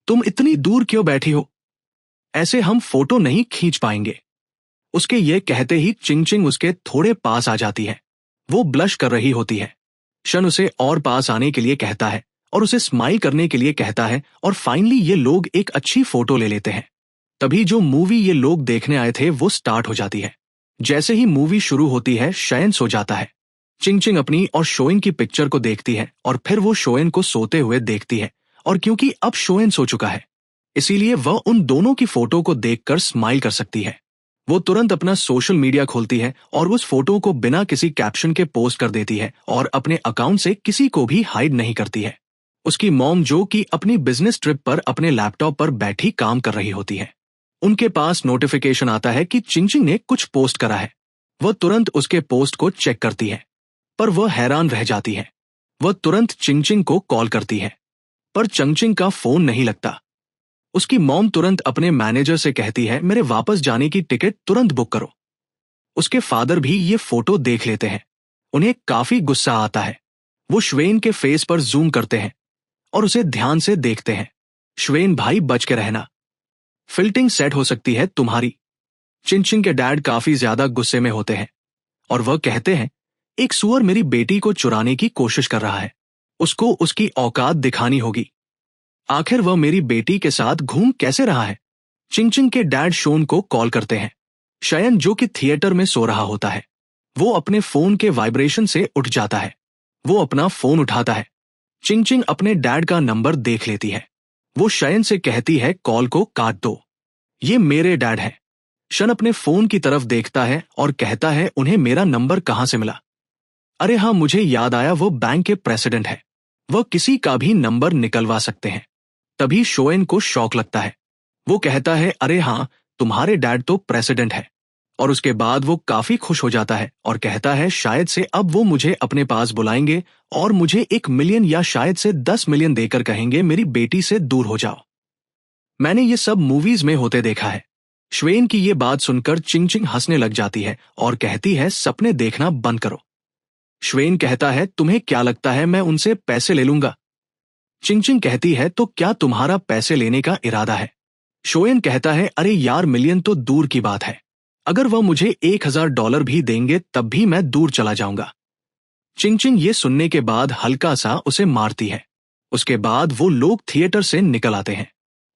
तुम इतनी दूर क्यों बैठी हो? ऐसे हम फोटो नहीं खींच पाएंगे। उसके ये कहते ही चिंगचिंग उसके थोड़े पास आ जाती है। वो ब्लश कर रही होती है। शन उसे और पास आने के लिए कहता है और उसे स्माइल करने के लिए कहता है, और फाइनली ये लोग एक अच्छी फोटो ले लेते हैं। तभी जो मूवी ये लोग देखने आए थे वो स्टार्ट हो जाती है। जैसे ही मूवी शुरू होती है, शयन सो जाता है। चिंगचिंग अपनी और शोएन की पिक्चर को देखती है और फिर वो शोएन को सोते हुए देखती है, और क्योंकि अब शोएन सो चुका है इसीलिए वह उन दोनों की फोटो को देखकर स्माइल कर सकती है। वो तुरंत अपना सोशल मीडिया खोलती है और उस फोटो को बिना किसी कैप्शन के पोस्ट कर देती है और अपने अकाउंट से किसी को भी हाइड नहीं करती है। उसकी मॉम जो कि अपनी बिजनेस ट्रिप पर अपने लैपटॉप पर बैठी काम कर रही होती है, उनके पास नोटिफिकेशन आता है कि चिंगचिंग ने कुछ पोस्ट करा है। वह तुरंत उसके पोस्ट को चेक करती है, पर वह हैरान रह जाती है। वह तुरंत चिंगचिंग को कॉल करती है, पर चिंगचिंग का फोन नहीं लगता। उसकी मॉम तुरंत अपने मैनेजर से कहती है, मेरे वापस जाने की टिकट तुरंत बुक करो। उसके फादर भी ये फोटो देख लेते हैं। उन्हें काफी गुस्सा आता है। वो श्वेन के फेस पर जूम करते हैं और उसे ध्यान से देखते हैं। श्वेन भाई, बच के रहना, फिल्टिंग सेट हो सकती है तुम्हारी। चिंगचिंग के डैड काफी ज्यादा गुस्से में होते हैं और वह कहते हैं, एक सुअर मेरी बेटी को चुराने की कोशिश कर रहा है, उसको उसकी औकात दिखानी होगी। आखिर वह मेरी बेटी के साथ घूम कैसे रहा है? चिंगचिंग के डैड शोन को कॉल करते हैं। शयन जो कि थिएटर में सो रहा होता है, वो अपने फोन के वाइब्रेशन से उठ जाता है। वो अपना फोन उठाता है। चिंगचिंग अपने डैड का नंबर देख लेती है। वो शयन से कहती है, कॉल को काट दो, ये मेरे डैड हैं। शन अपने फोन की तरफ देखता है और कहता है, उन्हें मेरा नंबर कहां से मिला? अरे हाँ, मुझे याद आया, वो बैंक के प्रेसिडेंट है, वह किसी का भी नंबर निकलवा सकते हैं। तभी शोएन को शौक लगता है। वो कहता है, अरे हाँ, तुम्हारे डैड तो प्रेसिडेंट है। और उसके बाद वो काफी खुश हो जाता है और कहता है, शायद से अब वो मुझे अपने पास बुलाएंगे और मुझे 1 मिलियन या शायद से 10 मिलियन देकर कहेंगे, मेरी बेटी से दूर हो जाओ। मैंने ये सब मूवीज में होते देखा है। श्वेन की ये बात सुनकर चिंगचिंग हंसने लग जाती है और कहती है, सपने देखना बंद करो। श्वेन कहता है, तुम्हें क्या लगता है मैं उनसे पैसे ले लूंगा? चिंगचिंग कहती है, तो क्या तुम्हारा पैसे लेने का इरादा है? शोएन कहता है, अरे यार, मिलियन तो दूर की बात है, अगर वह मुझे $1000 भी देंगे तब भी मैं दूर चला जाऊंगा। चिंगचिंग ये सुनने के बाद हल्का सा उसे मारती है। उसके बाद वो लोग थिएटर से निकल आते हैं।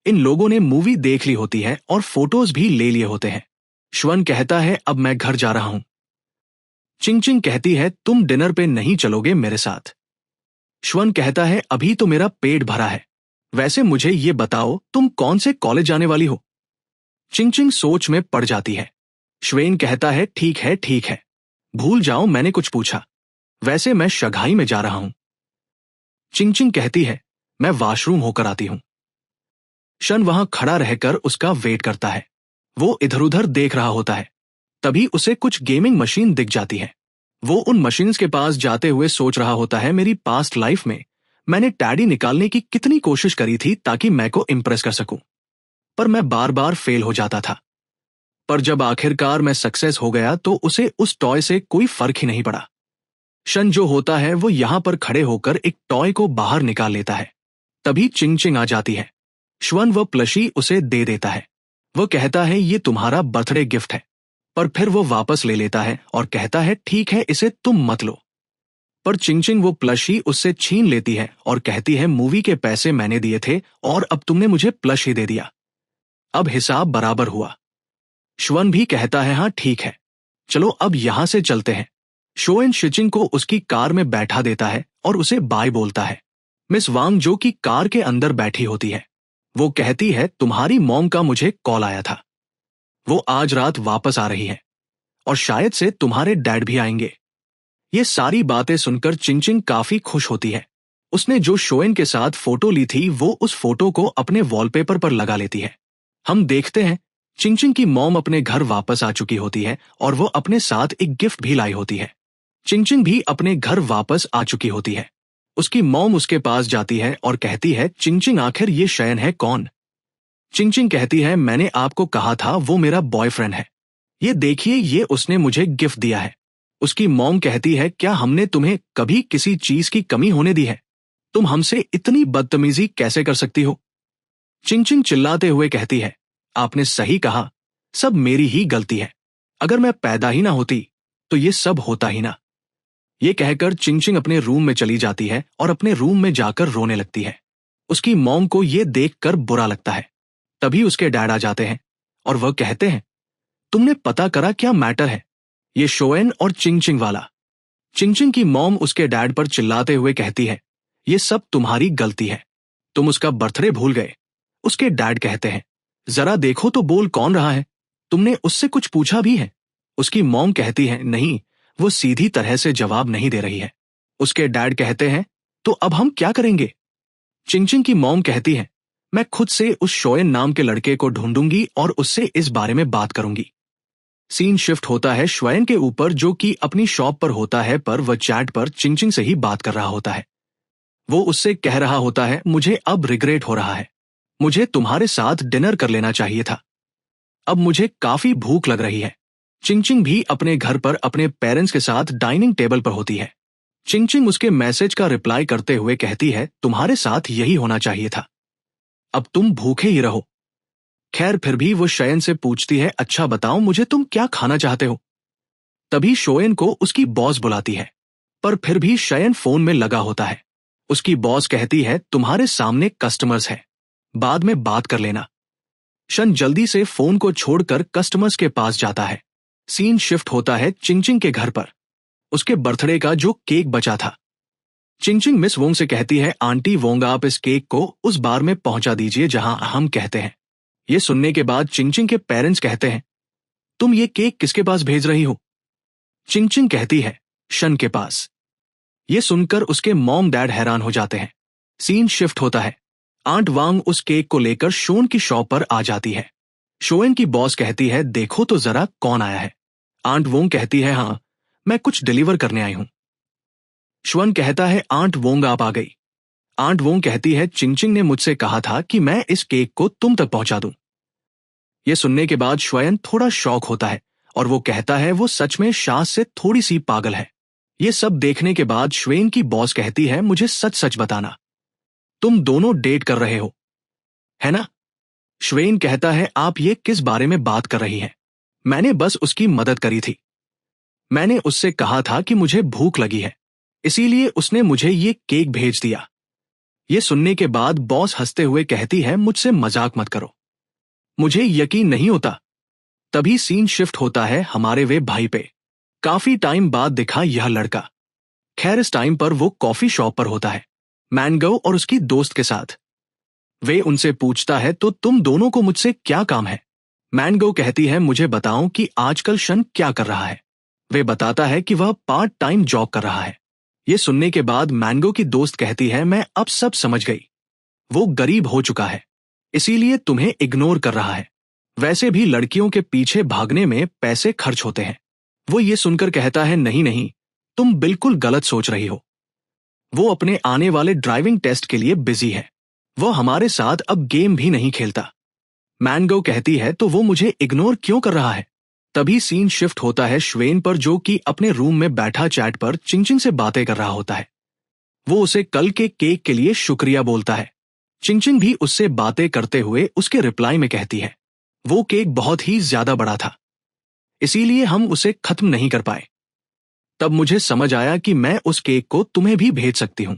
इन लोगों ने मूवी देख ली होती है और फोटोज भी ले लिए होते हैं। श्वन कहता है, अब मैं घर जा रहा हूं। चिंगचिंग कहती है, तुम डिनर पे नहीं चलोगे मेरे साथ? श्वन कहता है, अभी तो मेरा पेट भरा है, वैसे मुझे ये बताओ तुम कौन से कॉलेज जाने वाली हो? चिंगचिंग सोच में पड़ जाती है। श्वेन कहता है, ठीक है, भूल जाओ मैंने कुछ पूछा, वैसे मैं शंघाई में जा रहा हूं। चिंगचिंग कहती है, मैं वॉशरूम होकर आती हूं। शन वहां खड़ा रहकर उसका वेट करता है। वो इधर उधर देख रहा होता है। तभी उसे कुछ गेमिंग मशीन दिख जाती है। वो उन मशीन्स के पास जाते हुए सोच रहा होता है, मेरी पास्ट लाइफ में मैंने टैडी निकालने की कितनी कोशिश करी थी ताकि मैं को इम्प्रेस कर सकूं, पर मैं बार बार फेल हो जाता था। पर जब आखिरकार मैं सक्सेस हो गया तो उसे उस टॉय से कोई फर्क ही नहीं पड़ा। शन जो होता है वो यहाँ पर खड़े होकर एक टॉय को बाहर निकाल लेता है। तभी चिंग चिंग आ जाती है। श्वन वह प्लशी उसे दे देता है। वो कहता है ये तुम्हारा बर्थडे गिफ्ट है, पर फिर वो वापस ले लेता है और कहता है ठीक है, इसे तुम मत लो। पर चिंग चिंग वो प्लशी उससे छीन लेती है और कहती है मूवी के पैसे मैंने दिए थे और अब तुमने मुझे प्लश ही दे दिया, अब हिसाब बराबर हुआ। श्वन भी कहता है हाँ ठीक है, चलो अब यहां से चलते हैं। शोएन शिचिंग को उसकी कार में बैठा देता है और उसे बाय बोलता है। मिस वांग जो कि कार के अंदर बैठी होती है, वो कहती है तुम्हारी मॉम का मुझे कॉल आया था, वो आज रात वापस आ रही है और शायद से तुम्हारे डैड भी आएंगे। ये सारी बातें सुनकर चिंग चिंग काफी खुश होती है। उसने जो शोएन के साथ फोटो ली थी वो उस फोटो को अपने वॉलपेपर पर लगा लेती है। हम देखते हैं चिंग चिंग की मॉम अपने घर वापस आ चुकी होती है और वो अपने साथ एक गिफ्ट भी लाई होती है। चिंग चिंग भी अपने घर वापस आ चुकी होती है। उसकी मॉम उसके पास जाती है और कहती है चिंग चिंग आखिर ये शयन है कौन? चिंग चिंग कहती है मैंने आपको कहा था वो मेरा बॉयफ्रेंड है, ये देखिए ये उसने मुझे गिफ्ट दिया है। उसकी मॉम कहती है क्या हमने तुम्हें कभी किसी चीज की कमी होने दी है? तुम हमसे इतनी बदतमीजी कैसे कर सकती हो? चिंग चिंग चिल्लाते हुए कहती है आपने सही कहा, सब मेरी ही गलती है, अगर मैं पैदा ही ना होती तो ये सब होता ही ना। ये कहकर चिंग चिंग अपने रूम में चली जाती है और अपने रूम में जाकर रोने लगती है। उसकी मॉम को ये देखकर बुरा लगता है। तभी उसके डैड आ जाते हैं और वह कहते हैं तुमने पता करा क्या मैटर है, ये शोएन और चिंग चिंग वाला। चिंग चिंग की मॉम उसके डैड पर चिल्लाते हुए कहती है ये सब तुम्हारी गलती है, तुम उसका बर्थडे भूल गए। उसके डैड कहते हैं जरा देखो तो बोल कौन रहा है, तुमने उससे कुछ पूछा भी है? उसकी मॉम कहती है नहीं, वो सीधी तरह से जवाब नहीं दे रही है। उसके डैड कहते हैं तो अब हम क्या करेंगे? चिंग चिंग की मॉम कहती है मैं खुद से उस शोएन नाम के लड़के को ढूंढूंगी और उससे इस बारे में बात करूंगी। सीन शिफ्ट होता है श्वेन के ऊपर जो कि अपनी शॉप पर होता है, पर वह चैट पर चिंग चिंग से ही बात कर रहा होता है। वो उससे कह रहा होता है मुझे अब रिग्रेट हो रहा है, मुझे तुम्हारे साथ डिनर कर लेना चाहिए था, अब मुझे काफी भूख लग रही है। चिंग चिंग भी अपने घर पर अपने पेरेंट्स के साथ डाइनिंग टेबल पर होती है। चिंग चिंग उसके मैसेज का रिप्लाई करते हुए कहती है तुम्हारे साथ यही होना चाहिए था, अब तुम भूखे ही रहो। खैर फिर भी वो शयन से पूछती है अच्छा बताओ मुझे तुम क्या खाना चाहते हो? तभी शोएन को उसकी बॉस बुलाती है, पर फिर भी शयन फोन में लगा होता है। उसकी बॉस कहती है तुम्हारे सामने कस्टमर्स है, बाद में बात कर लेना। शन जल्दी से फोन को छोड़कर कस्टमर्स के पास जाता है। सीन शिफ्ट होता है चिंग चिंग के घर पर, उसके बर्थडे का जो केक बचा था। चिंग चिंग मिस वोंग से कहती है आंटी वोंग आप इस केक को उस बार में पहुंचा दीजिए जहां हम कहते हैं। ये सुनने के बाद चिंग चिंग के पेरेंट्स कहते हैं तुम ये केक किसके पास भेज रही हो? चिंग चिंग कहती है शन के पास। ये सुनकर उसके मॉम डैड हैरान हो जाते हैं। सीन शिफ्ट होता है, आंट वांग उस केक को लेकर शोन की शॉप पर आ जाती है। शोएन की बॉस कहती है देखो तो जरा कौन आया है। आंट वोंग कहती है हाँ मैं कुछ डिलीवर करने आई हूं। श्वन कहता है आंट वोंग आप आ गई। आंट वोंग कहती है चिंग चिंग ने मुझसे कहा था कि मैं इस केक को तुम तक पहुंचा दूं। यह सुनने के बाद श्वयन थोड़ा शॉक होता है और वो कहता है वो सच में शास से थोड़ी सी पागल है। ये सब देखने के बाद श्वेन की बॉस कहती है मुझे सच सच बताना, तुम दोनों डेट कर रहे हो है ना? श्वेन कहता है आप ये किस बारे में बात कर रही हैं? मैंने बस उसकी मदद करी थी, मैंने उससे कहा था कि मुझे भूख लगी है, इसीलिए उसने मुझे ये केक भेज दिया। ये सुनने के बाद बॉस हंसते हुए कहती है मुझसे मजाक मत करो, मुझे यकीन नहीं होता। तभी सीन शिफ्ट होता है हमारे वे भाई पे। काफी टाइम बाद दिखा यह लड़का। खैर इस टाइम पर वो कॉफी शॉप पर होता है मैंगो और उसकी दोस्त के साथ। वे उनसे पूछता है तो तुम दोनों को मुझसे क्या काम है? मैंगो कहती है मुझे बताओ कि आजकल शन क्या कर रहा है। वे बताता है कि वह पार्ट टाइम जॉब कर रहा है। ये सुनने के बाद मैंगो की दोस्त कहती है मैं अब सब समझ गई, वो गरीब हो चुका है इसीलिए तुम्हें इग्नोर कर रहा है। वैसे भी लड़कियों के पीछे भागने में पैसे खर्च होते हैं। वो ये सुनकर कहता है नहीं नहीं, तुम बिल्कुल गलत सोच रही हो। वो अपने आने वाले ड्राइविंग टेस्ट के लिए बिजी है, वो हमारे साथ अब गेम भी नहीं खेलता। मैंगो कहती है तो वो मुझे इग्नोर क्यों कर रहा है। तभी सीन शिफ्ट होता है श्वेन पर, जो कि अपने रूम में बैठा चैट पर चिंगचिंग से बातें कर रहा होता है। वो उसे कल के केक के लिए शुक्रिया बोलता है। चिंगचिंग भी उससे बातें करते हुए उसके रिप्लाई में कहती है, वो केक बहुत ही ज्यादा बड़ा था, इसीलिए हम उसे खत्म नहीं कर पाए। तब मुझे समझ आया कि मैं उस केक को तुम्हें भी भेज सकती हूं।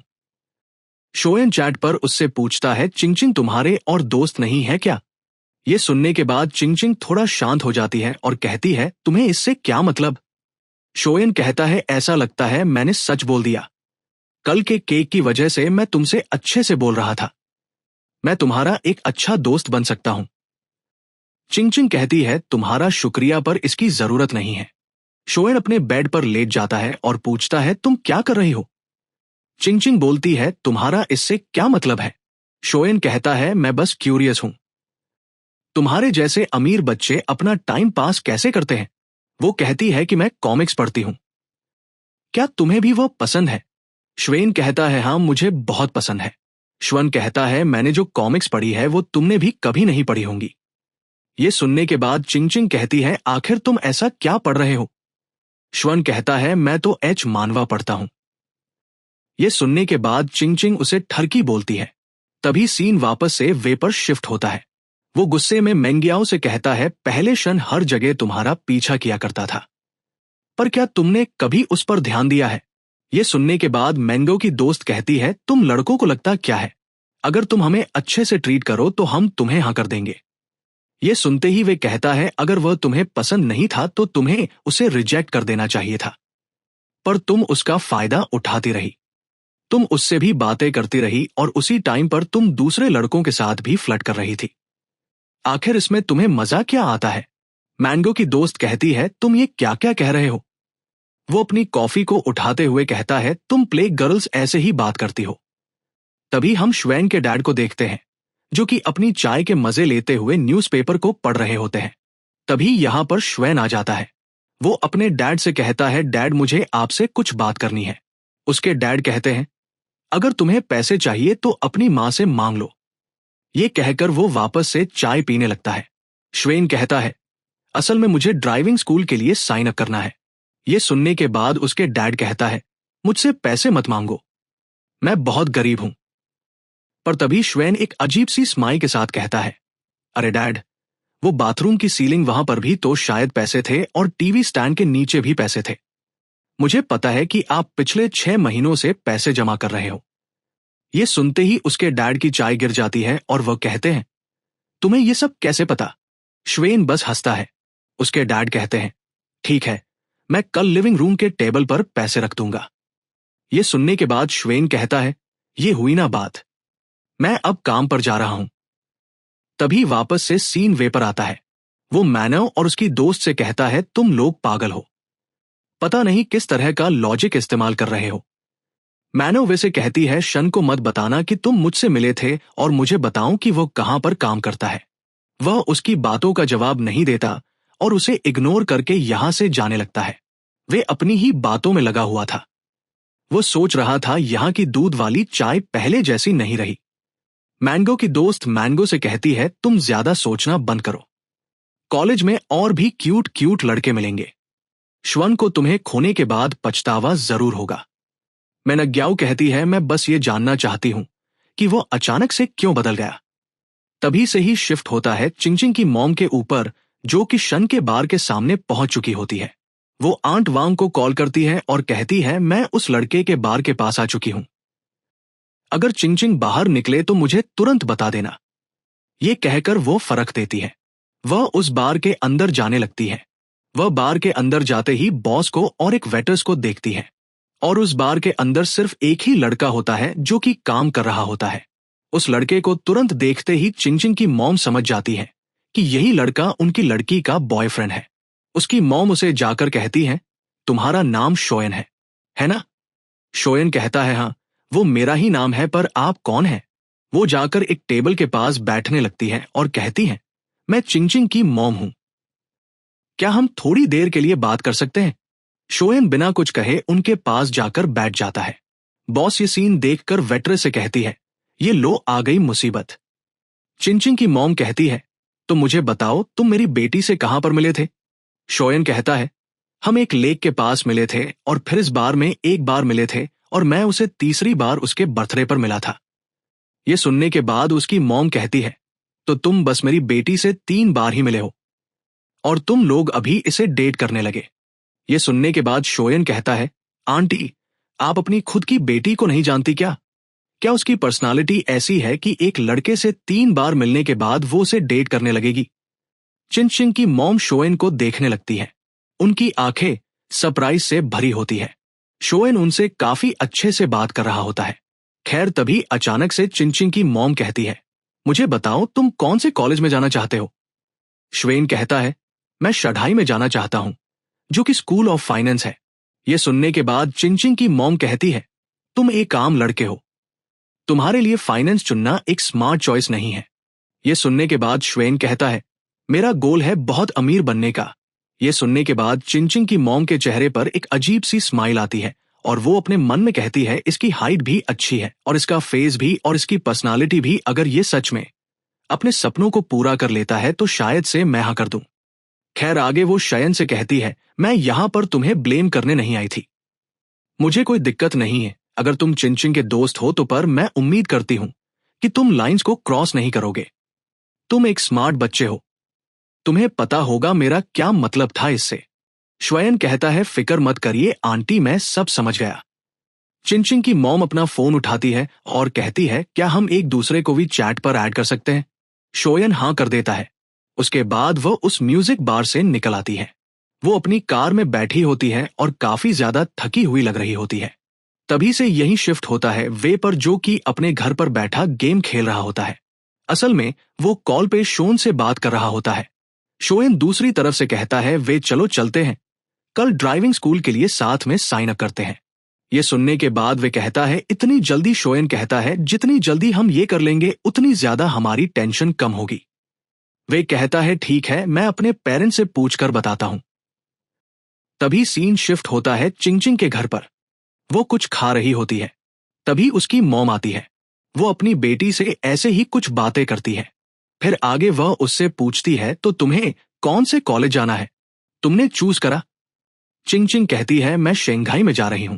शोएन चैट पर उससे पूछता है, चिंगचिंग तुम्हारे और दोस्त नहीं है क्या? ये सुनने के बाद चिंगचिंग थोड़ा शांत हो जाती है और कहती है, तुम्हें इससे क्या मतलब? शोएन कहता है, ऐसा लगता है मैंने सच बोल दिया। कल के केक की वजह से मैं तुमसे अच्छे से बोल रहा था। मैं तुम्हारा एक अच्छा दोस्त बन सकता हूं। चिंगचिंग कहती है, तुम्हारा शुक्रिया पर इसकी जरूरत नहीं है। शोएन अपने बेड पर लेट जाता है और पूछता है, तुम क्या कर रही हो? चिंगचिंग बोलती है, तुम्हारा इससे क्या मतलब है? शोएन कहता है, मैं बस क्यूरियस हूं। तुम्हारे जैसे अमीर बच्चे अपना टाइम पास कैसे करते हैं? वो कहती है कि मैं कॉमिक्स पढ़ती हूं। क्या तुम्हें भी वो पसंद है? श्वेन कहता है, हाँ मुझे बहुत पसंद है। श्वन कहता है, मैंने जो कॉमिक्स पढ़ी है वो तुमने भी कभी नहीं पढ़ी होंगी। ये सुनने के बाद चिंगचिंग कहती है, आखिर तुम ऐसा क्या पढ़ रहे हो? श्वन कहता है, मैं तो एच मानवा पढ़ता हूं। ये सुनने के बाद चिंगचिंग उसे ठरकी बोलती है। तभी सीन वापस से वे पर शिफ्ट होता है। वो गुस्से में मेंगियाओ से कहता है, पहले शन हर जगह तुम्हारा पीछा किया करता था, पर क्या तुमने कभी उस पर ध्यान दिया है? ये सुनने के बाद मैंगो की दोस्त कहती है, तुम लड़कों को लगता क्या है, अगर तुम हमें अच्छे से ट्रीट करो तो हम तुम्हें हाँ कर देंगे। ये सुनते ही वे कहता है, अगर वह तुम्हें पसंद नहीं था तो तुम्हें उसे रिजेक्ट कर देना चाहिए था, पर तुम उसका फायदा उठाती रही। तुम उससे भी बातें करती रही और उसी टाइम पर तुम दूसरे लड़कों के साथ भी फ्लर्ट कर रही थी। आखिर इसमें तुम्हें मजा क्या आता है? मैंगो की दोस्त कहती है, तुम ये क्या क्या कह रहे हो? वो अपनी कॉफी को उठाते हुए कहता है, तुम प्ले गर्ल्स ऐसे ही बात करती हो। तभी हम श्वेन के डैड को देखते हैं, जो कि अपनी चाय के मजे लेते हुए न्यूज़पेपर को पढ़ रहे होते हैं। तभी यहां पर श्वेन आ जाता है। वो अपने डैड से कहता है, डैड मुझे आपसे कुछ बात करनी है। उसके डैड कहते हैं, अगर तुम्हें पैसे चाहिए तो अपनी मां से मांग लो। ये कहकर वो वापस से चाय पीने लगता है। श्वेन कहता है, असल में मुझे ड्राइविंग स्कूल के लिए साइन अप करना है। ये सुनने के बाद उसके डैड कहता है, मुझसे पैसे मत मांगो, मैं बहुत गरीब हूं। पर तभी श्वेन एक अजीब सी स्माइल के साथ कहता है, अरे डैड, वो बाथरूम की सीलिंग वहां पर भी तो शायद पैसे थे और टीवी स्टैंड के नीचे भी पैसे थे। मुझे पता है कि आप पिछले 6 महीनों से पैसे जमा कर रहे हो। ये सुनते ही उसके डैड की चाय गिर जाती है और वह कहते हैं, तुम्हें ये सब कैसे पता? श्वेन बस हंसता है। उसके डैड कहते हैं, ठीक है, मैं कल लिविंग रूम के टेबल पर पैसे रख दूंगा। ये सुनने के बाद श्वेन कहता है, ये हुई ना बात, मैं अब काम पर जा रहा हूं। तभी वापस से सीन वे पर आता है। वो मैनव और उसकी दोस्त से कहता है, तुम लोग पागल हो, पता नहीं किस तरह का लॉजिक इस्तेमाल कर रहे हो। मैनव वे से कहती है, शन को मत बताना कि तुम मुझसे मिले थे और मुझे बताऊं कि वो कहां पर काम करता है। वह उसकी बातों का जवाब नहीं देता और उसे इग्नोर करके यहां से जाने लगता है। वे अपनी ही बातों में लगा हुआ था। वो सोच रहा था यहां की दूध वाली चाय पहले जैसी नहीं रही। मैंगो की दोस्त मैंगो से कहती है, तुम ज्यादा सोचना बंद करो, कॉलेज में और भी क्यूट क्यूट लड़के मिलेंगे। श्वन को तुम्हें खोने के बाद पछतावा जरूर होगा। मेनग्याओ कहती है, मैं बस ये जानना चाहती हूं कि वो अचानक से क्यों बदल गया। तभी से ही शिफ्ट होता है चिंगचिंग की मॉम के ऊपर, जो कि शन के बार के सामने पहुंच चुकी होती है। वो आंट वांग को कॉल करती है और कहती है, मैं उस लड़के के बार के पास आ चुकी हूं, अगर चिंगचिंग बाहर निकले तो मुझे तुरंत बता देना। ये कहकर वो फर्क देती है। वह उस बार के अंदर जाने लगती है। वह बार के अंदर जाते ही बॉस को और एक वेटर्स को देखती है और उस बार के अंदर सिर्फ एक ही लड़का होता है जो कि काम कर रहा होता है। उस लड़के को तुरंत देखते ही चिंगचिंग की मॉम समझ जाती है कि यही लड़का उनकी लड़की का बॉयफ्रेंड है। उसकी मॉम उसे जाकर कहती है, तुम्हारा नाम शोएन है ना? शोएन कहता है, हाँ वो मेरा ही नाम है, पर आप कौन हैं? वो जाकर एक टेबल के पास बैठने लगती है और कहती है, मैं चिंगचिंग की मॉम हूं, क्या हम थोड़ी देर के लिए बात कर सकते हैं? शोएन बिना कुछ कहे उनके पास जाकर बैठ जाता है। बॉस ये सीन देखकर वेट्रेस से कहती है, ये लो आ गई मुसीबत। चिंगचिंग की मॉम कहती है, तो मुझे बताओ तुम मेरी बेटी से कहां पर मिले थे? शोयन कहता है, हम एक लेक के पास मिले थे और फिर इस बार में एक बार मिले थे और मैं उसे तीसरी बार उसके बर्थडे पर मिला था। ये सुनने के बाद उसकी मॉम कहती है, तो तुम बस मेरी बेटी से 3 बार ही मिले हो और तुम लोग अभी इसे डेट करने लगे। ये सुनने के बाद शोयन कहता है, आंटी, आप अपनी खुद की बेटी को नहीं जानती क्या? क्या उसकी पर्सनालिटी ऐसी है कि एक लड़के से 3 बार मिलने के बाद वो उसे डेट करने लगेगी? चिंचिंग की मॉम शोयन को देखने लगती है। उनकी आंखें सरप्राइज से भरी होती है। शोयन उनसे काफी अच्छे से बात कर रहा होता है। खैर तभी अचानक से चिंचिंग की मॉम कहती है, मुझे बताओ तुम कौन से कॉलेज में जाना चाहते हो? श्वेन कहता है, मैं शढ़ाई में जाना चाहता हूं, जो कि स्कूल ऑफ फाइनेंस है। यह सुनने के बाद चिंचिंग की मॉम कहती है, तुम एक आम लड़के हो, तुम्हारे लिए फाइनेंस चुनना एक स्मार्ट चॉइस नहीं है। यह सुनने के बाद श्वेन कहता है, मेरा गोल है बहुत अमीर बनने का। यह सुनने के बाद चिंचिंग की मॉम के चेहरे पर एक अजीब सी स्माइल आती है और वो अपने मन में कहती है, इसकी हाइट भी अच्छी है और इसका फेस भी और इसकी पर्सनालिटी भी, अगर ये सच में अपने सपनों को पूरा कर लेता है तो शायद से मैं हाँ कर दूं। खैर आगे वो शयन से कहती है, मैं यहां पर तुम्हें ब्लेम करने नहीं आई थी, मुझे कोई दिक्कत नहीं है अगर तुम चिंचिंग के दोस्त हो तो, पर मैं उम्मीद करती हूं कि तुम लाइंस को क्रॉस नहीं करोगे। तुम एक स्मार्ट बच्चे हो, तुम्हें पता होगा मेरा क्या मतलब था इससे। श्वयन कहता है, फिक्र मत करिए आंटी, मैं सब समझ गया। चिंचिंग की मॉम अपना फोन उठाती है और कहती है, क्या हम एक दूसरे को भी चैट पर ऐड कर सकते हैं? शोयन हाँ कर देता है। उसके बाद वो उस म्यूजिक बार से निकल आती है। वो अपनी कार में बैठी होती है और काफी ज्यादा थकी हुई लग रही होती है। तभी से यही शिफ्ट होता है वे पर, जो कि अपने घर पर बैठा गेम खेल रहा होता है। असल में वो कॉल पे शोन से बात कर रहा होता है। शोयन दूसरी तरफ से कहता है, वे चलो चलते हैं, कल ड्राइविंग स्कूल के लिए साथ में साइन अप करते हैं। ये सुनने के बाद वे कहता है, इतनी जल्दी? शोयन कहता है, जितनी जल्दी हम ये कर लेंगे उतनी ज्यादा हमारी टेंशन कम होगी। वे कहता है, ठीक है, मैं अपने पेरेंट्स से पूछकर बताता हूं। तभी सीन शिफ्ट होता है चिंचिंग के घर पर। वो कुछ खा रही होती है। तभी उसकी मॉम आती है। वो अपनी बेटी से ऐसे ही कुछ बातें करती है। फिर आगे वह उससे पूछती है, तो तुम्हें कौन से कॉलेज जाना है, तुमने चूज करा? चिंचिंग कहती है, मैं शंघाई में जा रही हूं।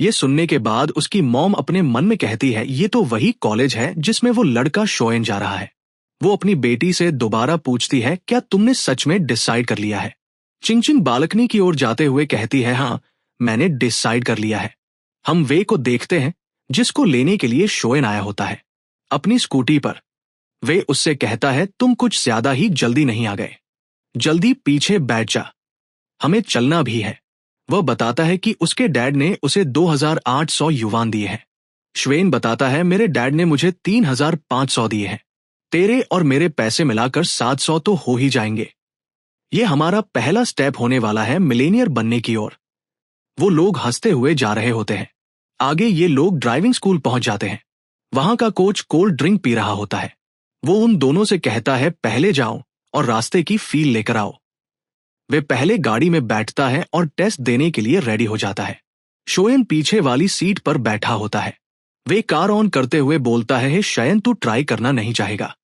ये सुनने के बाद उसकी मॉम अपने मन में कहती है, ये तो वही कॉलेज है जिसमें वो लड़का शोयन जा रहा है। वो अपनी बेटी से दोबारा पूछती है, क्या तुमने सच में डिसाइड कर लिया है? चिंचिंग बालकनी की ओर जाते हुए कहती है, हाँ, मैंने डिसाइड कर लिया है। हम वे को देखते हैं जिसको लेने के लिए शोयन आया होता है अपनी स्कूटी पर। वे उससे कहता है, तुम कुछ ज्यादा ही जल्दी नहीं आ गए, जल्दी पीछे बैठ जा, हमें चलना भी है। वह बताता है कि उसके डैड ने उसे 2800 युवान दिए हैं। श्वेन बताता है, मेरे डैड ने मुझे 3500 दिए हैं, तेरे और मेरे पैसे मिलाकर 700 तो हो ही जाएंगे। ये हमारा पहला स्टेप होने वाला है मिलेनियर बनने की ओर। वो लोग हंसते हुए जा रहे होते हैं। आगे ये लोग ड्राइविंग स्कूल पहुंच जाते हैं। वहां का कोच कोल्ड ड्रिंक पी रहा होता है। वो उन दोनों से कहता है, पहले जाओ और रास्ते की फील लेकर आओ। वे पहले गाड़ी में बैठता है और टेस्ट देने के लिए रेडी हो जाता है। शोयन पीछे वाली सीट पर बैठा होता है। वे कार ऑन करते हुए बोलता है, शयन तू ट्राई करना नहीं चाहेगा?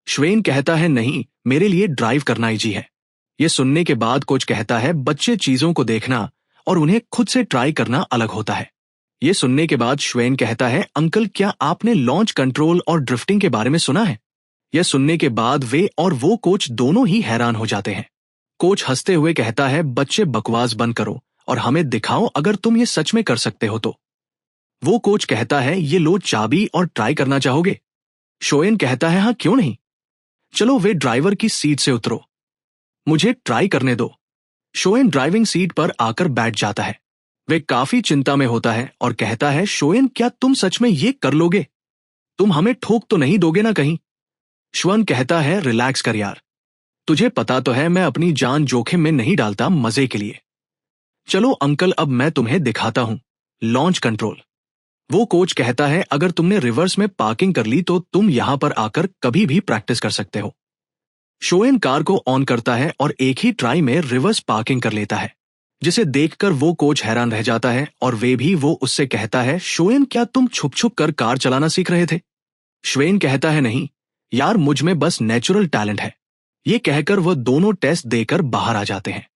श्वेन कहता है, नहीं, मेरे लिए ड्राइव करना इजी है। ये सुनने के बाद कोच कहता है, बच्चे चीजों को देखना और उन्हें खुद से ट्राई करना अलग होता है। ये सुनने के बाद श्वेन कहता है, अंकल, क्या आपने लॉन्च कंट्रोल और ड्रिफ्टिंग के बारे में सुना है? यह सुनने के बाद वे और वो कोच दोनों ही हैरान हो जाते हैं। कोच हंसते हुए कहता है, बच्चे बकवास बंद करो और हमें दिखाओ अगर तुम ये सच में कर सकते हो तो। वो कोच कहता है, ये लो चाबी और ट्राई करना चाहोगे? शोयन कहता है, हाँ क्यों नहीं, चलो वे ड्राइवर की सीट से उतरो, मुझे ट्राई करने दो। शोयन ड्राइविंग सीट पर आकर बैठ जाता है। वे काफी चिंता में होता है और कहता है, शोयन, क्या तुम सच में ये कर लोगे? तुम हमें ठोक तो नहीं दोगे ना कहीं? श्वन कहता है, रिलैक्स कर यार, तुझे पता तो है मैं अपनी जान जोखिम में नहीं डालता मजे के लिए। चलो अंकल, अब मैं तुम्हें दिखाता हूं लॉन्च कंट्रोल। वो कोच कहता है, अगर तुमने रिवर्स में पार्किंग कर ली तो तुम यहां पर आकर कभी भी प्रैक्टिस कर सकते हो। शोयन कार को ऑन करता है और एक ही ट्राई में रिवर्स पार्किंग कर लेता है, जिसे देखकर वो कोच हैरान रह जाता है और वो उससे कहता है, शोयन, क्या तुम छुप छुप कर कार चलाना सीख रहे थे? श्वेन कहता है, नहीं, यार मुझ में बस नेचुरल टैलेंट है। ये कहकर वह दोनों टेस्ट देकर बाहर आ जाते हैं।